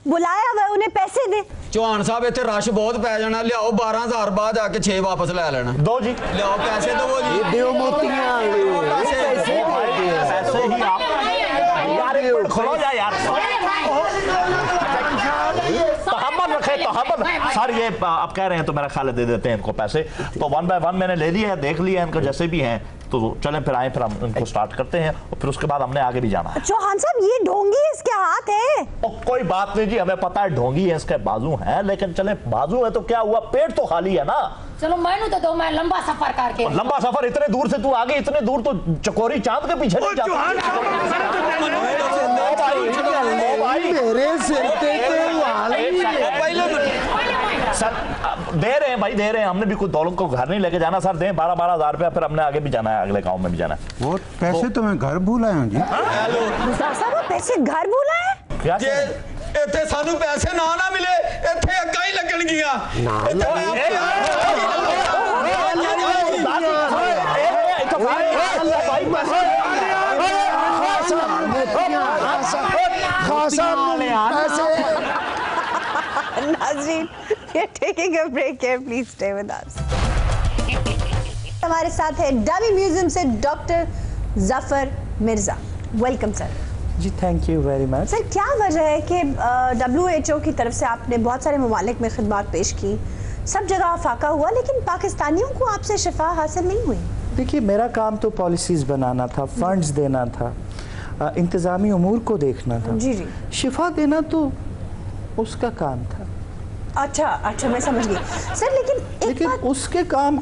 बुलाया हुआ उन्हें पैसे दे। चौहान साहब इत्थे रश बहुत पै जाना, लियाओ 12,000 बाद आके 6 वापस ले लेना। दो जी। लियाओ पैसे दो जी। देव मोतियां पैसे ही आप यार एक मिनट खोलो यार। तहम्मुल रखे तहम्मुल। सर ये आप कह रहे हैं तो मेरा ख्याल है दे देते हैं इनको पैसे। तो 1 बाय 1 मैंने ले लिया है, देख लिया है इनको जैसे भी हैं। तो चलें फिर आए, फिर हम इनको स्टार्ट करते हैं और फिर उसके बाद हमने आगे भी जाना है। चौहान साहब ये ढोंगी इसके हाथ है। कोई बात नहीं जी, हमें पता है ढोंगी है, इसके बाजू हैं, लेकिन चले बाजू है तो क्या हुआ, पेट तो खाली है ना। चलो मैनू तो दो, मैं लंबा सफर करके। लंबा सफर, इतने दूर से तू आगे, इतने दूर तो चकोरी चांद के पीछे नहीं जाता। मेरे सिर पे सर दे रहे हैं भाई, दे रहे हैं। हमने भी कुछ दौलत को घर नहीं लेके जाना। सर दें 12-12 हज़ार रुपया, फिर हमने आगे भी जाना है, अगले गांव में भी जाना है। वो पैसे तो मैं घर भूल आया हूँ जी। मुस्ताफ साहब वो पैसे घर भूला है? क्या जे इत्थे सानू पैसे ना मिले, इत्थे अग्गा ही लगन गिया। नाज़रीन, we are taking a break here. Please stay with us. हमारे साथ है डमी म्यूजियम से doctor Zafar Mirza. Welcome sir. जी thank you very much. Sir क्या वजह है कि WHO की तरफ से आपने बहुत सारे ममालिक में खिदमत पेश की, सब जगह फाका हुआ, लेकिन पाकिस्तानियों को आपसे शिफा हासिल नहीं हुई? देखिए मेरा काम तो पॉलिसीज़ बनाना था, फंड्स देना था, इंतज़ामी उमूर को देखना था। जी जी। शिफा देना तो उसका काम था। अच्छा मैं समझ गई सर, लेकिन उसके काम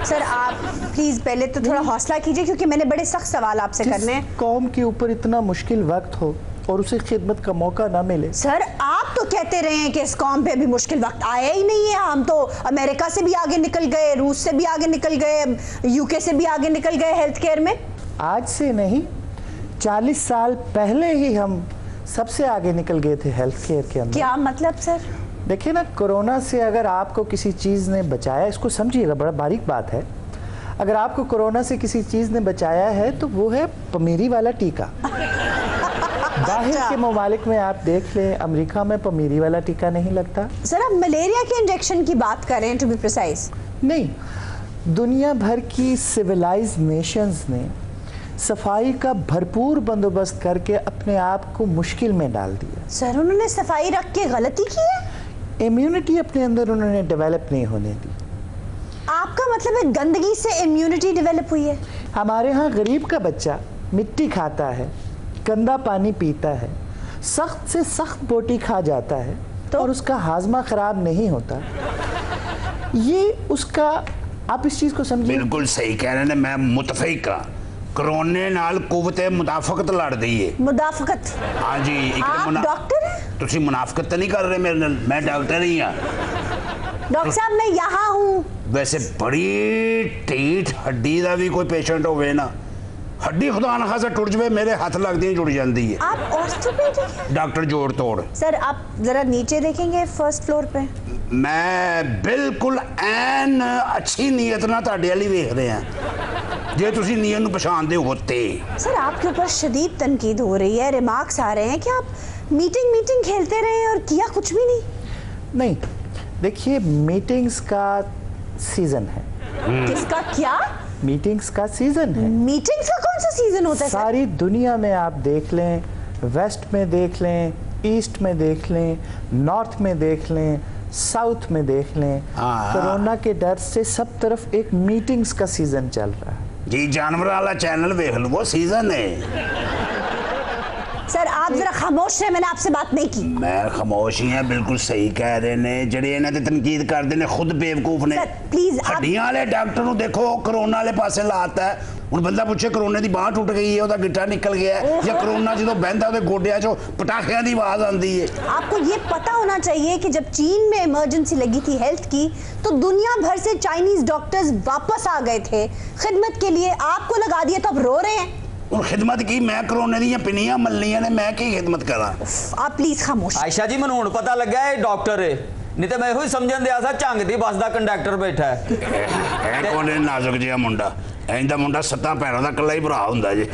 सर आप प्लीज पहले तो थोड़ा हौसला कीजिए, क्योंकि मैंने बड़े सख्त सवाल आपसे करने हैं। कौम के ऊपर इतना मुश्किल वक्त हो और उसे खिदमत का मौका ना मिले। सर आप तो कहते रहे हैं कि इस कौम पे भी मुश्किल वक्त आया ही नहीं है। हम तो अमेरिका से भी आगे निकल गए, रूस से भी आगे निकल गए, यूके से भी आगे निकल गए हेल्थ केयर में। आज से नहीं, 40 साल पहले ही हम सबसे आगे निकल गए थे हेल्थ केयर के अंदर। क्या मतलब सर? देखिए ना, कोरोना से अगर आपको किसी चीज़ ने बचाया, इसको समझिएगा, बड़ा बारीक बात है। अगर आपको कोरोना से किसी चीज़ ने बचाया है तो वो है पमीरी वाला टीका। बाहर के ममालिक में आप देख लें, अमेरिका में पमीरी वाला टीका नहीं लगता। सर आप मलेरिया के इंजेक्शन की बात कर रहे हैं, टू बी प्रिसाइज? नहीं, दुनिया भर की सिविलाइज्ड नेशंस ने सफाई का भरपूर बंदोबस्त करके अपने आप को मुश्किल में डाल दिया। सर उन्होंने सफाई रख के गलती की है? इम्यूनिटी अपने अंदर उन्होंने डेवलप नहीं होने दी। आपका मतलब है गंदगी से इम्यूनिटी डेवलप हुई है? हमारे यहाँ गरीब का बच्चा मिट्टी खाता है, गंदा पानी पीता है, सख्त से सख्त बोटी खा जाता है तो? और उसका हाजमा खराब नहीं होता। ये उसका, आप इस चीज को समझिए। बिल्कुल सही कह रहे हैं, मैं मुतफिक हाँ। कोरोने नाल कुव्वते मुदाफकत लड़ रही है। मुदाफकत? हाँ जी। आप डॉक्टर हैं? तुसी मुनाफकत तो नहीं कर रहे मेरे नाल, मैं डॉक्टर ही हाँ। डॉक्टर साहब मैं यहाँ हूँ। वैसे बड़ी ढीठ हड्डी का भी कोई पेशेंट होवे ना, हड्डी खुदा ना खासा टुट जाए, मेरे हाथ लगती जुड़ जाती है। आप ऑर्थोपेडिक? डॉक्टर जोड़ तोड़। सर आप जरा नीचे देखेंगे फर्स्ट फ्लोर पे। मैं बिल्कुल एन अच्छी नीयत ना ताड़े वाली वेख रहे हैं, जे तुसी नीयत नूं पछाणदे होते। सर आपके ऊपर शदीद तनकीद हो रही है, रिमार्क्स आ रहे हैं कि आप मीटिंग खेलते रहे और किया कुछ भी नहीं। नहीं, देखिए मीटिंग्स का सीजन है। किसका क्या? मीटिंग्स का सीजन है। मीटिंग्स का कौन सा सीजन होता है? सारी दुनिया में आप देख लें, वेस्ट में देख लें, ईस्ट में देख लें, नॉर्थ में देख लें, साउथ में देख लें, कोरोना के डर से सब तरफ एक मीटिंग्स का सीजन चल रहा है। जी जानवर वाला चैनल देख लो, वो सीजन है। सर आप जरा खामोश हैं, मैंने आपसे बात नहीं की। मैं खामोश ही हैं, बिल्कुल सही कह रहे ने। जड़े इन्हां ते तनकीद करदे ने खुद बेवकूफ ने। सर प्लीज हड्डियां वाले डॉक्टर नु देखो कोरोना वाले पासे लाता है। हुण बंदा पूछे कोरोना दी बांह टुट गई है, ओदा गिट्टा निकल गया है, या कोरोना जदों बहंदा ओदे गोड्यां चों पटाखियां दी आवाज आंदी है। आपको ये पता होना चाहिए कि जब चीन में इमरजेंसी लगी थी हेल्थ की, तो दुनिया भर से चाइनीज डॉक्टर्स वापस आ गए थे खिदमत के लिए। आपको लगा दिया तो आप रो रहे हैं। खिदमत की मैं कोरोना दी पिनियां मलनियां ने, मैं की खिदमत करा। आप प्लीज खामोश। आयशा जी मैनूं हुण पता लगा है डॉक्टर है, नहीं तो मैं ਇਹੋ ਹੀ ਸਮਝਣ ਦਿਆ ਸੀ ਝੰਗ ਦੀ ਬੱਸ ਦਾ ਕੰਡਕਟਰ ਬੈਠਾ ਹੈ। ਇਹ ਕੋਣ ਹੈ ਨਾਜ਼ੁਕ ਜਿਹਾ ਮੁੰਡਾ, ਇਹਦਾ ਮੁੰਡਾ ਸੱਤਾਂ ਪੈਰਾਂ ਦਾ ਇਕੱਲਾ ਹੀ ਭਰਾ ਹੁੰਦਾ ਜੇ।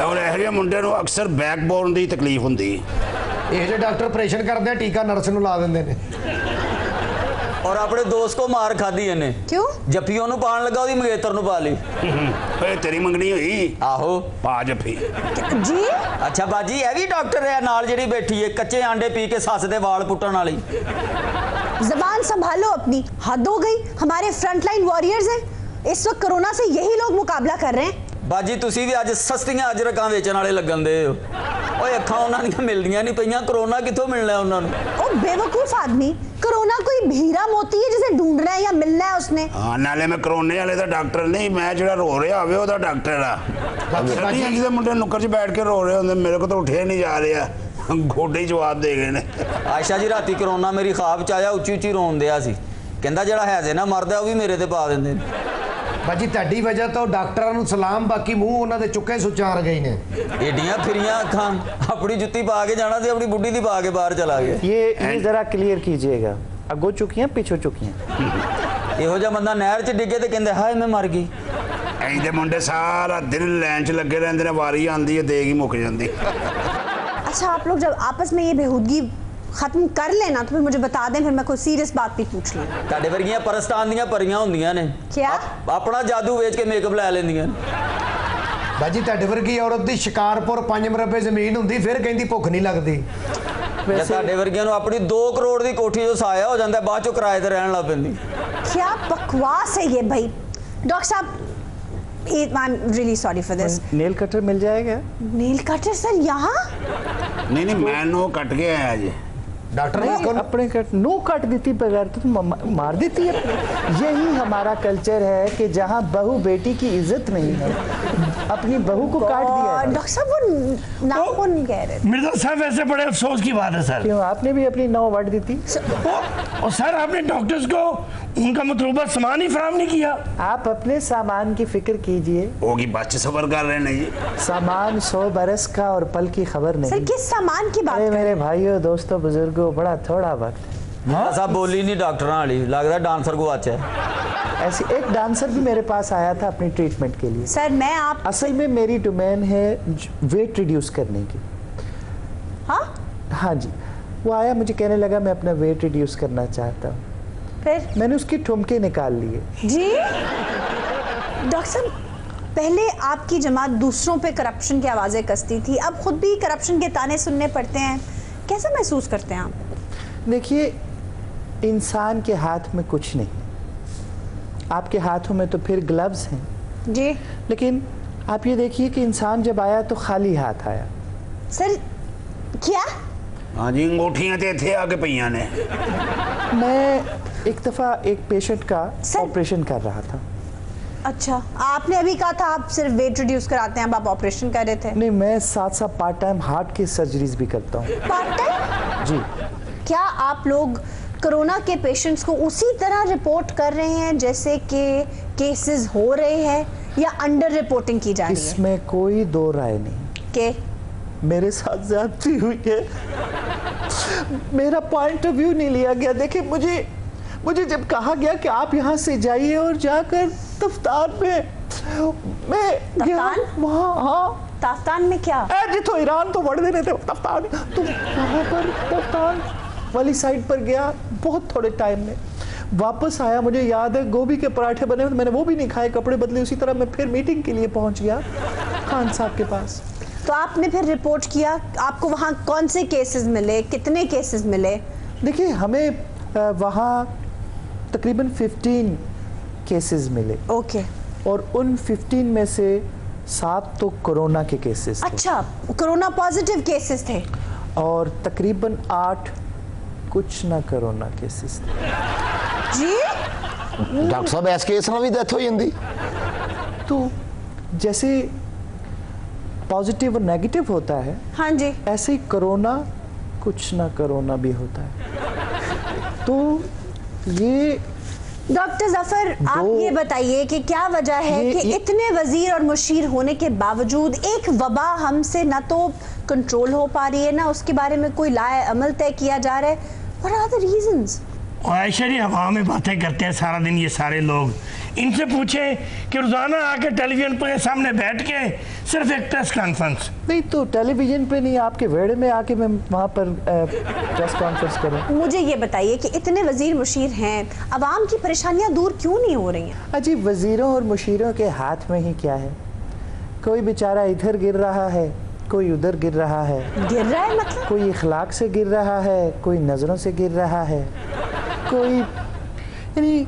ਔਰ ਇਹੋ ਜਿਹੇ ਮੁੰਡੇ ਨੂੰ ਅਕਸਰ ਬੈਕਬੋਨ ਦੀ ਤਕਲੀਫ ਹੁੰਦੀ। ਇਹ ਜੇ ਡਾਕਟਰ ਆਪਰੇਸ਼ਨ ਕਰਦੇ ਆ ਟੀਕਾ ਨਰਸ ਨੂੰ ਲਾ ਦਿੰਦੇ ਨੇ। और अपने दोस्त को मार खादी इन्हें। क्यों? जफ्फी ओनू पान लगा ओदी मंगेतर नू पा ली। ओए तेरी मंगनी हुई? आहो पा जफ्फी। जी अच्छा बाजी ये भी डॉक्टर है नाल जेड़ी बैठी है, कच्चे आंडे पी के सस दे वाल पुट्टन वाली। जबान संभालो अपनी, हद हो गई। हमारे फ्रंटलाइन वॉरियर्स हैं, इस वक्त कोरोना से यही लोग मुकाबला कर रहे हैं। बाजी तुसी भी अज सस्तियां अजरकां वेचण वाले लगन दे हो। ओए अखां उन्हां दी मिलदियां नहीं पईयां, कोरोना कित्थों मिलना है उन्हां नूं? ओ बेवकूफ आदमी, कोरोना कोई हीरा मोती है जिसे ढूंढना है या मिलना है उसने। हां नाले मैं कोरोने वाले दा डॉक्टर नहीं, मैं जेड़ा रो रहा होवे ओदा डॉक्टर आ। बाकी किसी मुंडे नुक्कर च बैठ के रो रहे होंदे, मेरे को तो उठे नहीं जा रहा, गोडे जवाब दे गए ने। आयशा जी राती कोरोना मेरी ख्वाब च आया, उच्ची उच्ची रोन दिया सी, कहंदा जेड़ा है जे ना मरदा ओ भी मेरे ते पा दिंदे ने। बाजी ਤੁਹਾਡੀ वजह तो डॉक्टरां ਨੂੰ सलाम, बाकी मुंह उन्हां दे चुके सुचार गए ने। एडियां फिरियां अखां, अपनी जुत्ती पा के जाना सी, अपनी बुड्ढी दी पा के बाहर चला गया। ये जरा क्लियर कीजिएगा, अगो चुकी हैं पीछे चुकी हैं। ਇਹੋ ਜਿਹਾ ਬੰਦਾ ਨਹਿਰ 'ਚ ਡਿੱਗੇ ਤੇ ਕਹਿੰਦੇ ਹਾਏ ਮੈਂ ਮਰ ਗਈ। ਇਹਦੇ ਮੁੰਡੇ ਸਾਰਾ ਦਿਨ ਲਾਈਨ 'ਚ ਲੱਗੇ ਰਹਿੰਦੇ ਨੇ, ਵਾਰੀ ਆਂਦੀ ਹੈ ਦੇਗ ਹੀ ਮੁੱਕ ਜਾਂਦੀ। अच्छा आप लोग जब आपस में ये बेहूदगी खत्म कर लेना तो फिर मुझे बता दें, फिर मैं कोई सीरियस बात भी पूछ लूँ। ਤੁਹਾਡੇ ਵਰਗੀਆਂ ਪਰਸਤਾਨ ਦੀਆਂ ਪਰੀਆਂ ਹੁੰਦੀਆਂ ਨੇ, क्या? ਆਪਣਾ ਜਾਦੂ ਵੇਚ ਕੇ ਮੇਕਅਪ ਲੈ ਲੈਂਦੀਆਂ। ਬਾਜੀ ਤੁਹਾਡੇ ਵਰਗੀ ਔਰਤ ਦੀ ਸ਼ਿਕਾਰਪੁਰ 5 ਮਰਬੇ ਜ਼ਮੀਨ ਹੁੰਦੀ, ਫਿਰ ਕਹਿੰਦੀ ਭੁੱਖ ਨਹੀਂ ਲੱਗਦੀ। ਜੇ ਤੁਹਾਡੇ ਵਰਗਿਆਂ ਨੂੰ ਆਪਣੀ 2 ਕਰੋੜ ਦੀ ਕੋਠੀ ਜੋ ਸਾਇਆ ਹੋ ਜਾਂਦਾ, ਬਾਅਦ ਚੋਂ ਕਿਰਾਏ ਤੇ ਰਹਿਣ ਲੱਗ ਪੈਂਦੀ। क्या बकवास है ये भाई। डॉक्टर साहब I'm really sorry for this. Nail cutter मिल जाएगा? नेल कटर सर यहाँ? नहीं मैंने वो कट के आया जी। डॉक्टर नहीं, इसको अपने कट नो काट देती बगैर तो मार देती है। यही हमारा कल्चर है कि जहाँ बहू बेटी की इज्जत नहीं है, अपनी बहू को काट दिया है। डॉक्टर साहब वो नाखून नहीं कह रहे थे। मिर्जा साहब ऐसे बड़े अफसोस की बात है सर। क्यों, आपने भी अपनी नौ वाट दी थी? और सर आपने डॉक्टर्स को उनका मतलूबा सामान ही फराहम नहीं किया। आप अपने सामान की फिक्र कीजिए। होगी बात सफर कर रहे हैं जी। सामान 100 बरस का और पल की खबर नहीं। सर किस सामान की बात अरे कर रहे मेरे हैं? भाइयों दोस्तों बुजुर्गों, बड़ा थोड़ा वक्त है। हाँ साहब बोली नहीं डॉक्टर वाली, लगता डांसर को अच्छा है। ऐसी एक डांसर भी मेरे पास आया था अपनी ट्रीटमेंट के लिए। सर मैं आप असल में मेरी डोमेन है वेट रिड्यूस करने की। हाँ जी, वो आया मुझे कहने लगा मैं अपना वेट रिड्यूस करना चाहता हूँ। फिर मैंने उसकी ठुमके निकाल लिए। जी डॉक्टर साहब, पहले आपकी जमात दूसरों पे करप्शन की आवाज़ें कसती थी, अब खुद भी करप्शन के ताने सुनने पड़ते हैं, कैसा महसूस करते हैं आप? देखिए, इंसान के हाथ में कुछ नहीं, आपके हाथों में तो फिर ग्लव्स हैं जी, लेकिन आप ये देखिए कि इंसान जब आया तो खाली हाथ आया। सर क्या? हाँ जी, अंगूठियां थे आगे पहिया ने। मैं एक दफ़ा एक पेशेंट का सर- ऑपरेशन कर रहा था। अच्छा, आपने अभी कहा था आप सिर्फ वेट रिड्यूस कराते हैं, अब आप ऑपरेशन कर रहे थे। नहीं, मैं साथ साथ पार्ट टाइम हार्ट की सर्जरीज भी करता हूँ। Part time? जी। क्या आप लोग कोरोना के पेशेंट्स को उसी तरह रिपोर्ट कर रहे हैं जैसे कि केसेस हो रहे हैं, या अंडर रिपोर्टिंग की जा रही है? इसमें कोई दो राय नहीं के मेरे साथ ज्यादती हुई है। मेरा पॉइंट ऑफ व्यू नहीं लिया गया। देखिए, मुझे जब कहा गया कि आप यहाँ से जाइए और जाकर तफ्तान में, मैं तफ्तान? वहाँ, हाँ ताफ्तान में क्या? जी तो ईरान तो बढ़ देने थे तफ्तान, तो वहाँ पर तफ्तान वाली साइड पर गया। बहुत थोड़े टाइम में वापस आया। मुझे याद है गोभी के पराठे बने, मैंने वो भी नहीं खाए, कपड़े बदले, उसी तरह मैं फिर मीटिंग के लिए पहुँच गया खान साहब के पास। तो आपने फिर रिपोर्ट किया, आपको वहाँ कौन से केसेस मिले, कितने केसेस मिले? देखिए, हमें वहाँ तकरीबन 15 केसेस मिले। ओके। और उन 15 में से 7 तो कोरोना के केसेस थे। अच्छा, कोरोना पॉजिटिव केसेस थे। और तकरीबन 8 कुछ ना कोरोना केसेस थे। जी डॉक्टर साहब ऐसे केस ना भी डेथ हो जाती। तो जैसे पॉजिटिव और नेगेटिव होता है, हाँ जी, ऐसे ही कोरोना कुछ ना कोरोना भी होता है। तो ये डॉक्टर जफर, आप ये बताइए कि क्या वजह है कि इतने वजीर और मुशीर होने के बावजूद एक वबा हमसे ना तो कंट्रोल हो पा रही है, ना उसके बारे में कोई लाए अमल तय किया जा रहा है? What are the reasons? ऐशा जी हवा में बातें करते हैं सारा दिन ये सारे लोग। इनसे पूछे कि रोजाना आके टेलीविजन पे सामने बैठ के सिर्फ एक प्रेस कॉन्फ्रेंस। नहीं तो टेलीविजन पे नहीं, आपके वेड़े में आके मैं वहाँ पर प्रेस कॉन्फ्रेंस करूँ। मुझे ये बताइए कि इतने वजीर मुशीर हैं, अवाम की परेशानियां दूर क्यों नहीं हो रही हैं? अजी, वजीरों और मुशीरों के हाथ में ही क्या है? कोई बेचारा इधर गिर रहा है, कोई उधर गिर रहा है। गिर रहा है मतलब? कोई इखलाक से गिर रहा है, कोई नजरों से गिर रहा है, कोई यानी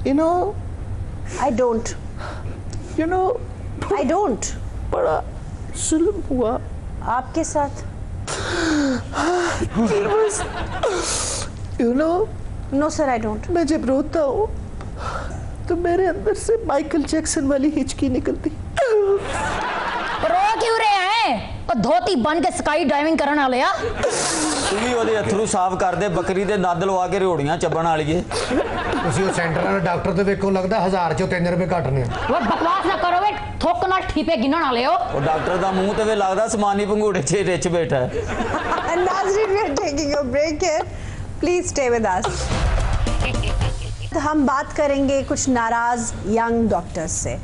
you know, I don't. you know, I don't. बड़ा जुल्म हुआ आपके साथ? you know, No sir, I don't. मैं जब रोता हूँ तो मेरे अंदर से माइकल जैक्सन वाली हिचकी निकलती। रो क्यों रहे हैं? और धोती बन के स्काई डाइविंग करने वाले आ। तू भी ਉਹਦੇ ਅਥਰੂ ਸਾਫ਼ ਕਰ ਦੇ, ਬੱਕਰੀ ਦੇ ਨੱਦ ਲਵਾ ਕੇ ਰੋੜੀਆਂ ਚੱਬਣ ਵਾਲੀਏ। ਤੁਸੀਂ ਉਹ ਸੈਂਟਰ ਵਾਲੇ ਡਾਕਟਰ ਤੇ ਵੇਖੋ, ਲੱਗਦਾ 1000 ਚੋਂ 3 ਰੁਪਏ ਘੱਟ ਨੇ। वो बकवास ना करो वे, थोक नाल ठीपे गिनन वाले हो। ਉਹ ਡਾਕਟਰ ਦਾ ਮੂੰਹ ਤੇ ਵੇ ਲੱਗਦਾ ਸਮਾਨੀ ਭੰਗੂੜੇ 'ਚ ਰਿਚ ਬੈਠਾ ਹੈ। And Nazreen, we are taking a break here. Please stay with us. तो हम बात करेंगे कुछ नाराज यंग डॉक्टर्स से।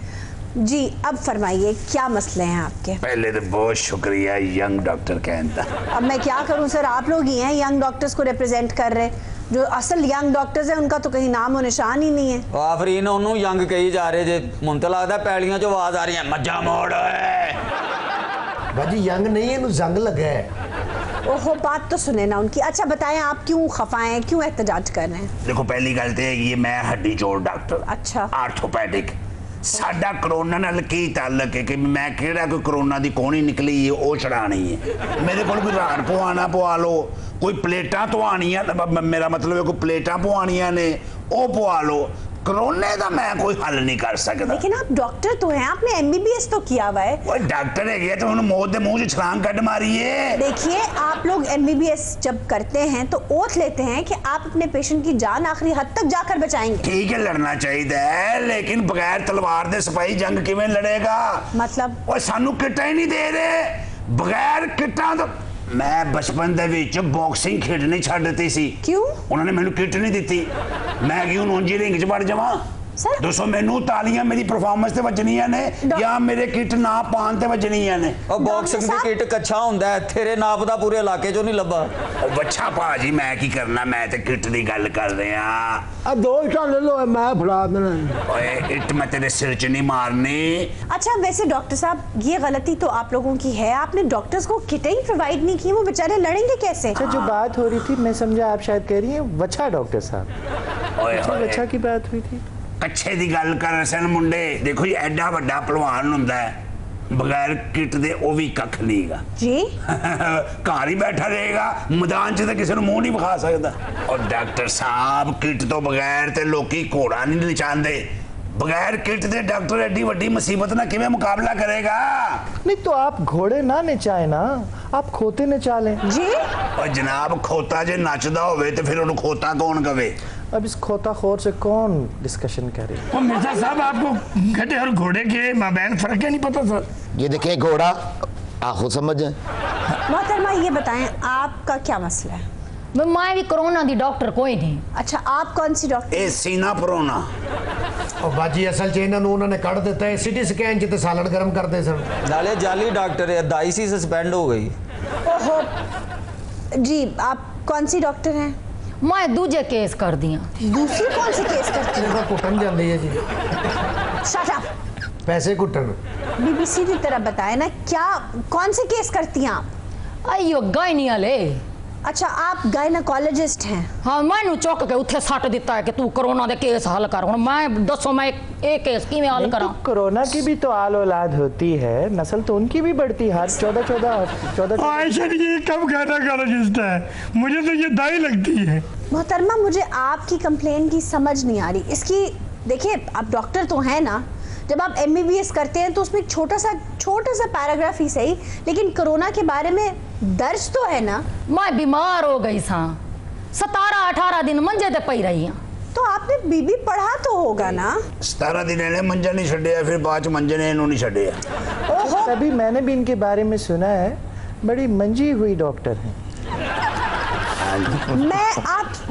जी, अब फरमाइए क्या मसले हैं आपके? पहले तो बहुत शुक्रिया यंग डॉक्टर कहता। अब मैं क्या करूं सर, आप लोग ही हैं यंग डॉक्टर्स को रिप्रेजेंट कर रहे। जो असल यंग डॉक्टर्स हैं उनका तो कहीं नाम और निशान ही नहीं है। ਉਹ ਆਫਰੀਨ ਉਹਨੂੰ ਯੰਗ ਕਹੀ ਜਾ ਰਹੇ ਜੇ, ਮੈਨੂੰ ਤਾਂ ਲੱਗਦਾ ਪੈਲੀਆਂ 'ਚੋਂ ਆਵਾਜ਼ ਆ ਰਹੀ ਹੈ ਮੱਝਾਂ ਮੋੜ ਓਏ। भाजी यंग नहीं है, इन्हें जंग लगा है। ओहो, बात तो सुने ना उनकी। अच्छा बताएं, आप क्यों खफा हैं, क्यों एहतजाज कर रहे हैं? देखो, पहली गल तो ये मैं हड्डी जोड़ डॉक्टर, अच्छा। आर्थोपैडिक साडा करोना नाल की ताल्लुक है कि मैं केड़ा कोई करोना दी कोनी निकली है वो छड़ानी है। मेरे को कोई राड़ पवाना पवा लो, कोई प्लेटां धवानियां, मेरा मतलब है कोई प्लेटां पवानियां ने वो पवा लो। कोरोना का मैं कोई हल नहीं कर सकता। लेकिन आप डॉक्टर तो हैं, आपने एमबीबीएस तो किया हुआ है। वो डॉक्टर है तो उन्होंने मौत के मुंह से छलांग कट मारी है। देखिए, आप लोग एमबीबीएस जब करते हैं तो ओथ लेते हैं कि आप अपने पेशेंट की जान आखिरी हद तक जाकर बचाएंगे। ठीक है, लड़ना चाहिए, लेकिन बगैर तलवार दे सिपाही जंग किवें लड़ेगा? मतलब वो सानू किट्टां ही नहीं दे रहे। बगैर किट्टां तो मैं बचपन दे विच बॉक्सिंग खेडनी छड्ड दित्ती सी। क्यों? उन्होंने मैनू किट नहीं दित्ती, मैं क्यों नौंजी रिंग च वड़ जावां? दोस्तों मैनू तालियां मेरी परफॉर्मेंस ते वजनियां ने या मेरे किट ना पान ते वजनियां ने। ओ बॉक्सिंग दी किट कच्छा हुंदा है, तेरे नाप दा पूरे इलाके चों नहीं लब्भा। ओ बच्चा भाजी मैं की करना, मैं ते किट दी गल कर रहा। आ दो इटा ले लो, मैं फड़ा देना। ओए इट मैं तेरे सिर च नहीं मारनी। अच्छा, वैसे डॉक्टर साहब ये गलती तो आप लोगों की है, आपने डॉक्टर्स को किटें ही प्रोवाइड नहीं की, वो बेचारे लड़ेंगे कैसे? अच्छा, जो बात हो रही थी मैं समझा आप शायद कह रही हैं वच्छा डॉक्टर साहब। ओए वच्छा की बात हुई थी। कच्छे दी गल कर सन मुंडे। देखो जी एडा वड्डा पहलवान हुंदा है, बगैर किट दे वो भी कख नहींगा जी। घर ही बैठा रहेगा, मैदान च तो किसी को मुंह नहीं विखा सकता। और डॉक्टर साहब किट तो बगैर ते लोकी घोड़ा नहीं नचांदे, बगैर किट दे डॉक्टर एडी वड्डी मुसीबत ना किवें मुकाबला करेगा? नहीं तो आप घोड़े ना नचाए ना, आप खोते नचा लें जी। और जनाब खोता जे नचदा होवे ते फिर उन्हें खोता कौन कवे? अब इस खोता खोर से कौन डिस्कशन करे? और मिर्जा साहब आपको गधे और घोड़े के माबैन फर्क है नहीं पता सर? ये देखिए घोड़ा आप खुद समझ जाए। मोहतरमा ये बताएं आपका क्या मसला है? मैं भी कोरोना दी डॉक्टर कोई नहीं। अच्छा, आप कौन सी डॉक्टर? ए सीना परोना। और बाजी असल च इन्हां नूं उन्होंने कढ़ दिता है, सिटी स्कैन च ते सालन गर्म करते सन। नाले जाली डॉक्टर है, दाई सी सस्पेंड हो गई। ओहो जी, आप कौन सी डॉक्टर हैं? मैं दूजे केस कर दिया। दूसरी कौन सी केस करती हैं? कुटन जाती है जी। Shut up. पैसे कुटन। बीबीसी की तरह बताए ना, क्या कौन से केस करती हैं आप? अयो गायनी वाले। अच्छा, आप गायनाकोलॉजिस्ट हैं? हाँ, मैनू चुक के उत्थे सट दिता है कि तू कोरोना दे केस हल कर। हुण मैं दसो मैं एक केस किवें हल करा? तो कोरोना की भी तो आल औलाद होती है, नस्ल तो उनकी भी बढ़ती है। 14 आयशा जी कब गायनाकोलॉजिस्ट है? मुझे तो ये दाई लगती है। मोहतरमा, मुझे आपकी कंप्लेन की समझ नहीं आ रही। इसकी देखिए, आप डॉक्टर तो हैं ना, जब आप एमबीबीएस करते हैं तो उसमें छोटा सा पैराग्राफ ही सही, लेकिन कोरोना के बारे में दर्ज तो है ना। मैं बीमार हो गई सा, 17-18 दिन मंजे ते पई रही हूं। तो आपने बीबी पढ़ा तो होगा ना? 17 दिन इन्हें मंजा नहीं छड़िया, फिर बाद च मंजे ने इन्हों नहीं छड़िया। ओहो, तभी मैंने भी इनके बारे में सुना है, बड़ी मंजी हुई डॉक्टर हैं।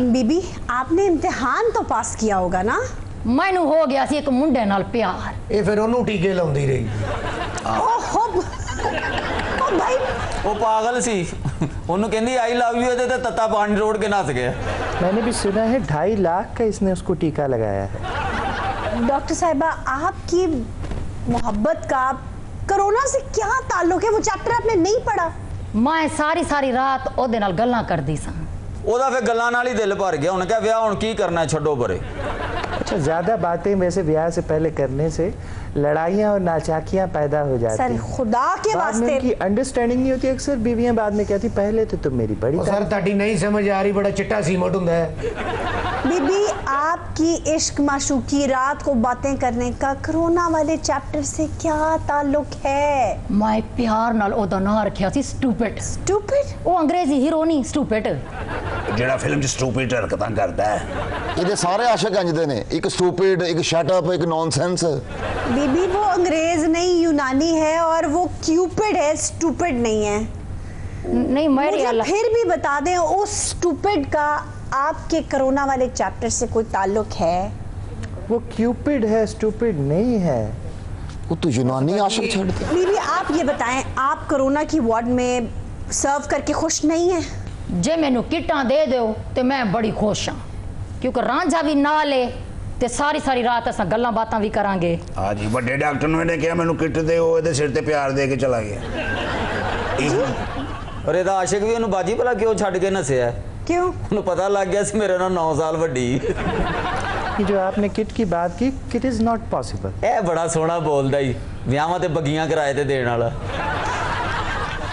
बीबी आपने इम्तिहान तो पास किया होगा ना? मैनू हो गया सी एक मुंडे नाल प्यार। ये फिर ओनू टीके लाउंदी रही। ओहो ओ भाई, वो पागल सी, उन्होंने कहंदी आई लव यू ते तत्ता पानी रोड के नस गया। मैंने भी सुना है 2.5 लाख का इसने उसको टीका लगाया है। डॉक्टर साहिबा, आपकी मोहब्बत का कोरोना से क्या ताल्लुक है? वो चैप्टर आपने नहीं पढ़ा? मैं सारी रात ओदे नाल गल्लां करदी सा। ओदा फिर गल्लां नाल ही दिल भर गया। उन्हें क्या ब्याह हुण की करना है, छड्डो परे। अच्छा, ज़्यादा बातें वैसे ब्याह से पहले करने से लड़ाइयाँ और नाचाकियाँ पैदा हो जाती हैं। सर खुदा के वास्ते उनकी अंडरस्टैंडिंग नहीं होती। अक्सर बीवियाँ बाद में कहती पहले तो तुम मेरी बड़ी सर ताड़ी नहीं समझ आ रही, बड़ा चिट्टा सीमट हुंदा है। बीबी, आपकी इश्क माशूकी रात को बातें करने का कोरोना वाले चैप्टर से क्या ताल्लुक है? मैं प्यार नाल ओदा नाम रखिया सी स्टूपिड। स्टूपिड? वो अंग्रेजी हीरो नहीं, स्टूपिड। जेड़ा फिल्म च स्टूपिड हरकतां करदा है। ये सारे आशिक अंजदे ने, एक स्टूपिड, एक शट अप, एक नॉनसेंस। बीबी, वो अंग्रेज नहीं यूनानी है, और वो क्यूपिड है, स्टूपिड नहीं है। नहीं, मैं फिर भी बता दें, उस स्टूपिड का आपके कोरोना वाले चैप्टर से कोई ताल्लुक है? वो क्यूपिड है, स्टूपिड नहीं है। वो तो यूनानी आशिक छड़ दे। बीबी, आप ये बताएं, आप कोरोना की वार्ड में सर्व करके खुश नहीं है? जे मैनू किटां दे दो तो मैं बड़ी खुश हाँ, क्योंकि रांझा भी ना ले ते सारी रात असां गल्लां बातां भी करांगे। हाँ जी, बड़े डॉक्टर ने कहा मैनू किट दे, वो सिर ते प्यार दे के चला गया। अरे दा आशिक भी उन्हें बाजी भला क्यों छड़ के नसिया? क्यों? उन्हें पता लग गया सी मेरे नाल 9 साल वड्डी। कि जो आपने किट की बात की, किट इज़ नॉट पॉसिबल। ਇਹ ਬੜਾ ਸੋਹਣਾ ਬੋਲਦਾ ਹੀ ਵਿਆਹਾਂ ਤੇ ਬੱਗੀਆਂ ਕਿਰਾਏ ਤੇ ਦੇਣ ਵਾਲਾ।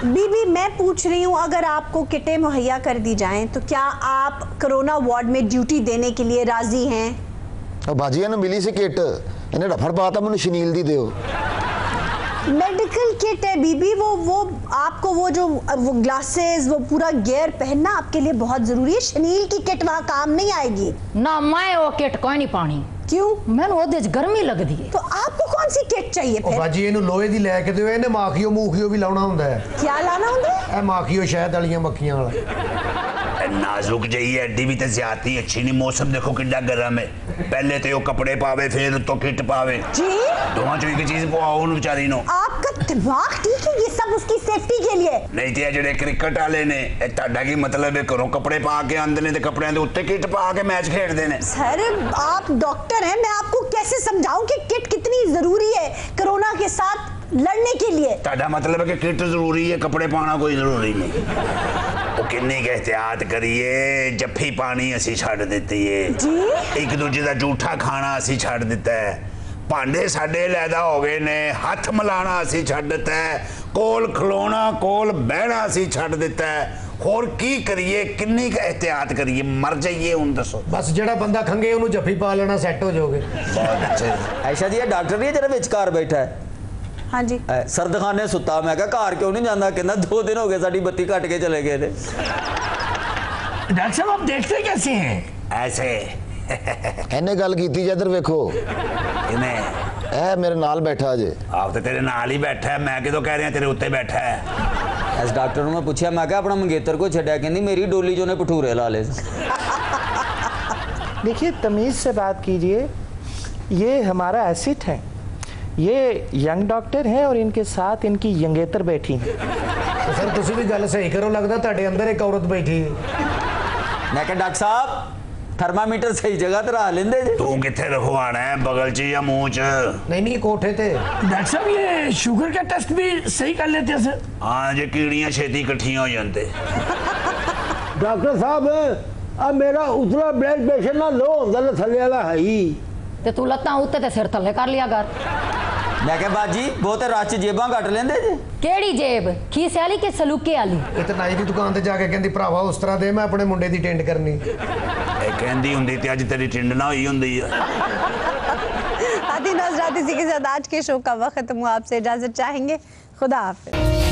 बीबी मैं पूछ रही हूँ, अगर आपको किटें मुहैया कर दी जाएं तो क्या आप कोरोना वार्ड में ड्यूटी देने के लिए राजी हैं? भाजी ने मिली सी किट, इन्हें डफड़ पाता मैंने शनील दी दो। मेडिकल किट है बीबी, वो आपको वो ग्लासेस, वो पूरा गियर पहनना आपके लिए बहुत जरूरी है। शनील की किट वहाँ काम नहीं आएगी ना। मैं वो किट कोई नहीं पानी। क्यों? मैंने ओदे च गर्मी लगदी है। तो आपको कौन सी किट चाहिए ਉਹ फिर? ਬਾਜੀ ਇਹਨੂੰ ਲੋਹੇ ਦੀ ਲੈ ਕੇ ਦਿਓ, ਇਹਨੇ ਮਾਖੀਓ ਮੂਖੀਓ ਵੀ ਲਾਉਣਾ ਹੁੰਦਾ ਹੈ। क्या लाना होंगे? ਇਹ ਮਾਖੀਓ ਸ਼ਹਿਦ ਵਾਲੀਆਂ ਮੱਖੀਆਂ ਵਾਲਾ। नाजुक जही एडी भी तो ज्यादा अच्छी नहीं। मौसम देखो कितना गर्म है, पहले तो कपड़े पावे फिर तो किट पावे जी दोवां चों एक चीज पवाओ उन बेचारी नो। आपका दिमाग ठीक है? ये सब उसकी सेफ्टी के लिए। नहीं तो जेडे क्रिकेट वाले ने ਤੁਹਾਡਾ ਕੀ मतलब है घरों कपड़े पा के आंदे ने ते कपड़ियां दे उत्ते किट पा के मैच खेलदे ने। सर आप डॉक्टर हैं, मैं आपको कैसे समझाऊं कि किट कितनी जरूरी है कोरोना के साथ लड़ने के लिए। ਤੁਹਾਡਾ मतलब है कि किट जरूरी है, कपड़े पाना कोई जरूरी नहीं। ਉਹ ਕਿੰਨੀ ਕੁ ਇhtiyat ਕਰੀਏ, ਜੱਫੀ ਪਾਣੀ ਅਸੀਂ ਛੱਡ ਦਿੱਤੀ ਏ ਜੀ। ਇੱਕ ਦੂਜੇ ਦਾ ਝੂਠਾ ਖਾਣਾ ਅਸੀਂ ਛੱਡ ਦਿੱਤਾ ਹੈ, ਭਾਂਡੇ ਸਾਡੇ ਲੈਦਾ ਹੋ ਗਏ ਨੇ, ਹੱਥ ਮਿਲਾਣਾ ਅਸੀਂ ਛੱਡ ਦਿੱਤਾ ਹੈ, ਕੋਲ ਖਲੋਣਾ ਕੋਲ ਬਹਿਣਾ ਅਸੀਂ ਛੱਡ ਦਿੱਤਾ ਹੈ। ਹੋਰ ਕੀ ਕਰੀਏ, ਕਿੰਨੀ ਕੁ ਇhtiyat ਕਰੀਏ, ਮਰ ਜਾਈਏ ਹੁਣ ਦੱਸੋ। ਬਸ ਜਿਹੜਾ ਬੰਦਾ ਖੰਗੇ ਉਹਨੂੰ ਜੱਫੀ ਪਾ ਲੈਣਾ, ਸੈੱਟ ਹੋ ਜਾਓਗੇ। ਬਹੁਤ ਅੱਛੇ। ਐਸ਼ਾ ਜੀ ਇਹ ਡਾਕਟਰ ਨਹੀਂ ਜਿਹੜਾ ਵਿਚਕਾਰ ਬੈਠਾ ਹੈ? हाँ जी। ਸਰਦਖਾਨੇ ਸੁੱਤਾ। ਮੈਂ ਕਿਹਾ ਘਰ ਕਿਉਂ ਨਹੀਂ ਜਾਂਦਾ? ਕਹਿੰਦਾ 2 ਦਿਨ ਹੋ ਗਏ ਸਾਡੀ ਬੱਤੀ ਕੱਟ ਕੇ ਚਲੇ ਗਏ ਨੇ। डॉक्टर साहब आप देखते कैसे हैं? ऐसे इन्हें गल की इधर वेखो, इन्हें ए मेरे नाल बैठा जे। आप तो तेरे नाल ही बैठा है, मैं किदों कह रहा तेरे उत्ते बैठा है। ਇਸ ਡਾਕਟਰ ਨੂੰ ਮੈਂ ਪੁੱਛਿਆ, ਮੈਂ ਕਿਹਾ ਆਪਣਾ ਮੰਗੇਤਰ ਕੋ ਛੱਡਿਆ? ਕਹਿੰਦੀ ਮੇਰੀ ਡੋਲੀ 'ਚ ਉਹਨੇ ਭਟੂਰੇ ਲਾ ਲਏ। देखिए तमीज़ से बात कीजिए, ये हमारा एसिड है, ये यंग डॉक्टर हैं और इनके साथ इनकी यंगेतर बैठी हैं। तो सर ਤੁਸੀਂ ਵੀ ਗੱਲ ਸਹੀ ਕਰੋ, ਲੱਗਦਾ ਤੁਹਾਡੇ ਅੰਦਰ ਇੱਕ ਔਰਤ ਬੈਠੀ ਹੈ। ਮੈਂ ਕਿਹਾ ਡਾਕਟਰ ਸਾਹਿਬ ਥਰਮਾਮੀਟਰ ਸਹੀ ਜਗ੍ਹਾ ਤੇ ਰੱਖ ਲੈਂਦੇ ਜੇ। तू किथे रखवाना है, बगल च या मुंह च? ਨਹੀਂ ਨਹੀਂ ਕੋਠੇ ਤੇ। डॉक्टर साहब ये शुगर का टेस्ट भी सही कर लेते हैं सर? हाँ जे कीड़ियां छेती इकट्ठियां हो जाते। डॉक्टर साहब अब मेरा उतला ब्लड प्रेशर ना लो होंदा ना थल्ले वाला है ही। ते तू लत्तां उत्ते ते सिर थल्ले कर लिया कर। ਮੈਂ ਕਿਹਾ ਬਾਜੀ ਬਹੁਤੇ ਰੱਚ ਜੇਬਾਂ ਕੱਟ ਲੈਂਦੇ ਜੇ। केड़ी जेब? खीसे वाली के सलूके वाली? ਇਹ ਤਾਂ ਨਾਈ ਦੀ ਦੁਕਾਨ ਤੇ ਜਾ ਕੇ ਕਹਿੰਦੀ ਭਰਾਵਾ ਉਸ ਤਰ੍ਹਾਂ ਦੇ ਮੈਂ ਆਪਣੇ ਮੁੰਡੇ ਦੀ ਟੈਂਟ ਕਰਨੀ। ਇਹ ਕਹਿੰਦੀ ਹੁੰਦੀ ਤੇ ਅੱਜ ਤੇਰੀ ਟਿੰਡ ਨਾ ਹੋਈ ਹੁੰਦੀ ਆ। आदि नजरात, इसी के साथ आज के शो का वक्त खत्म हुआ। आपसे इजाजत चाहेंगे। खुदा हाफिज।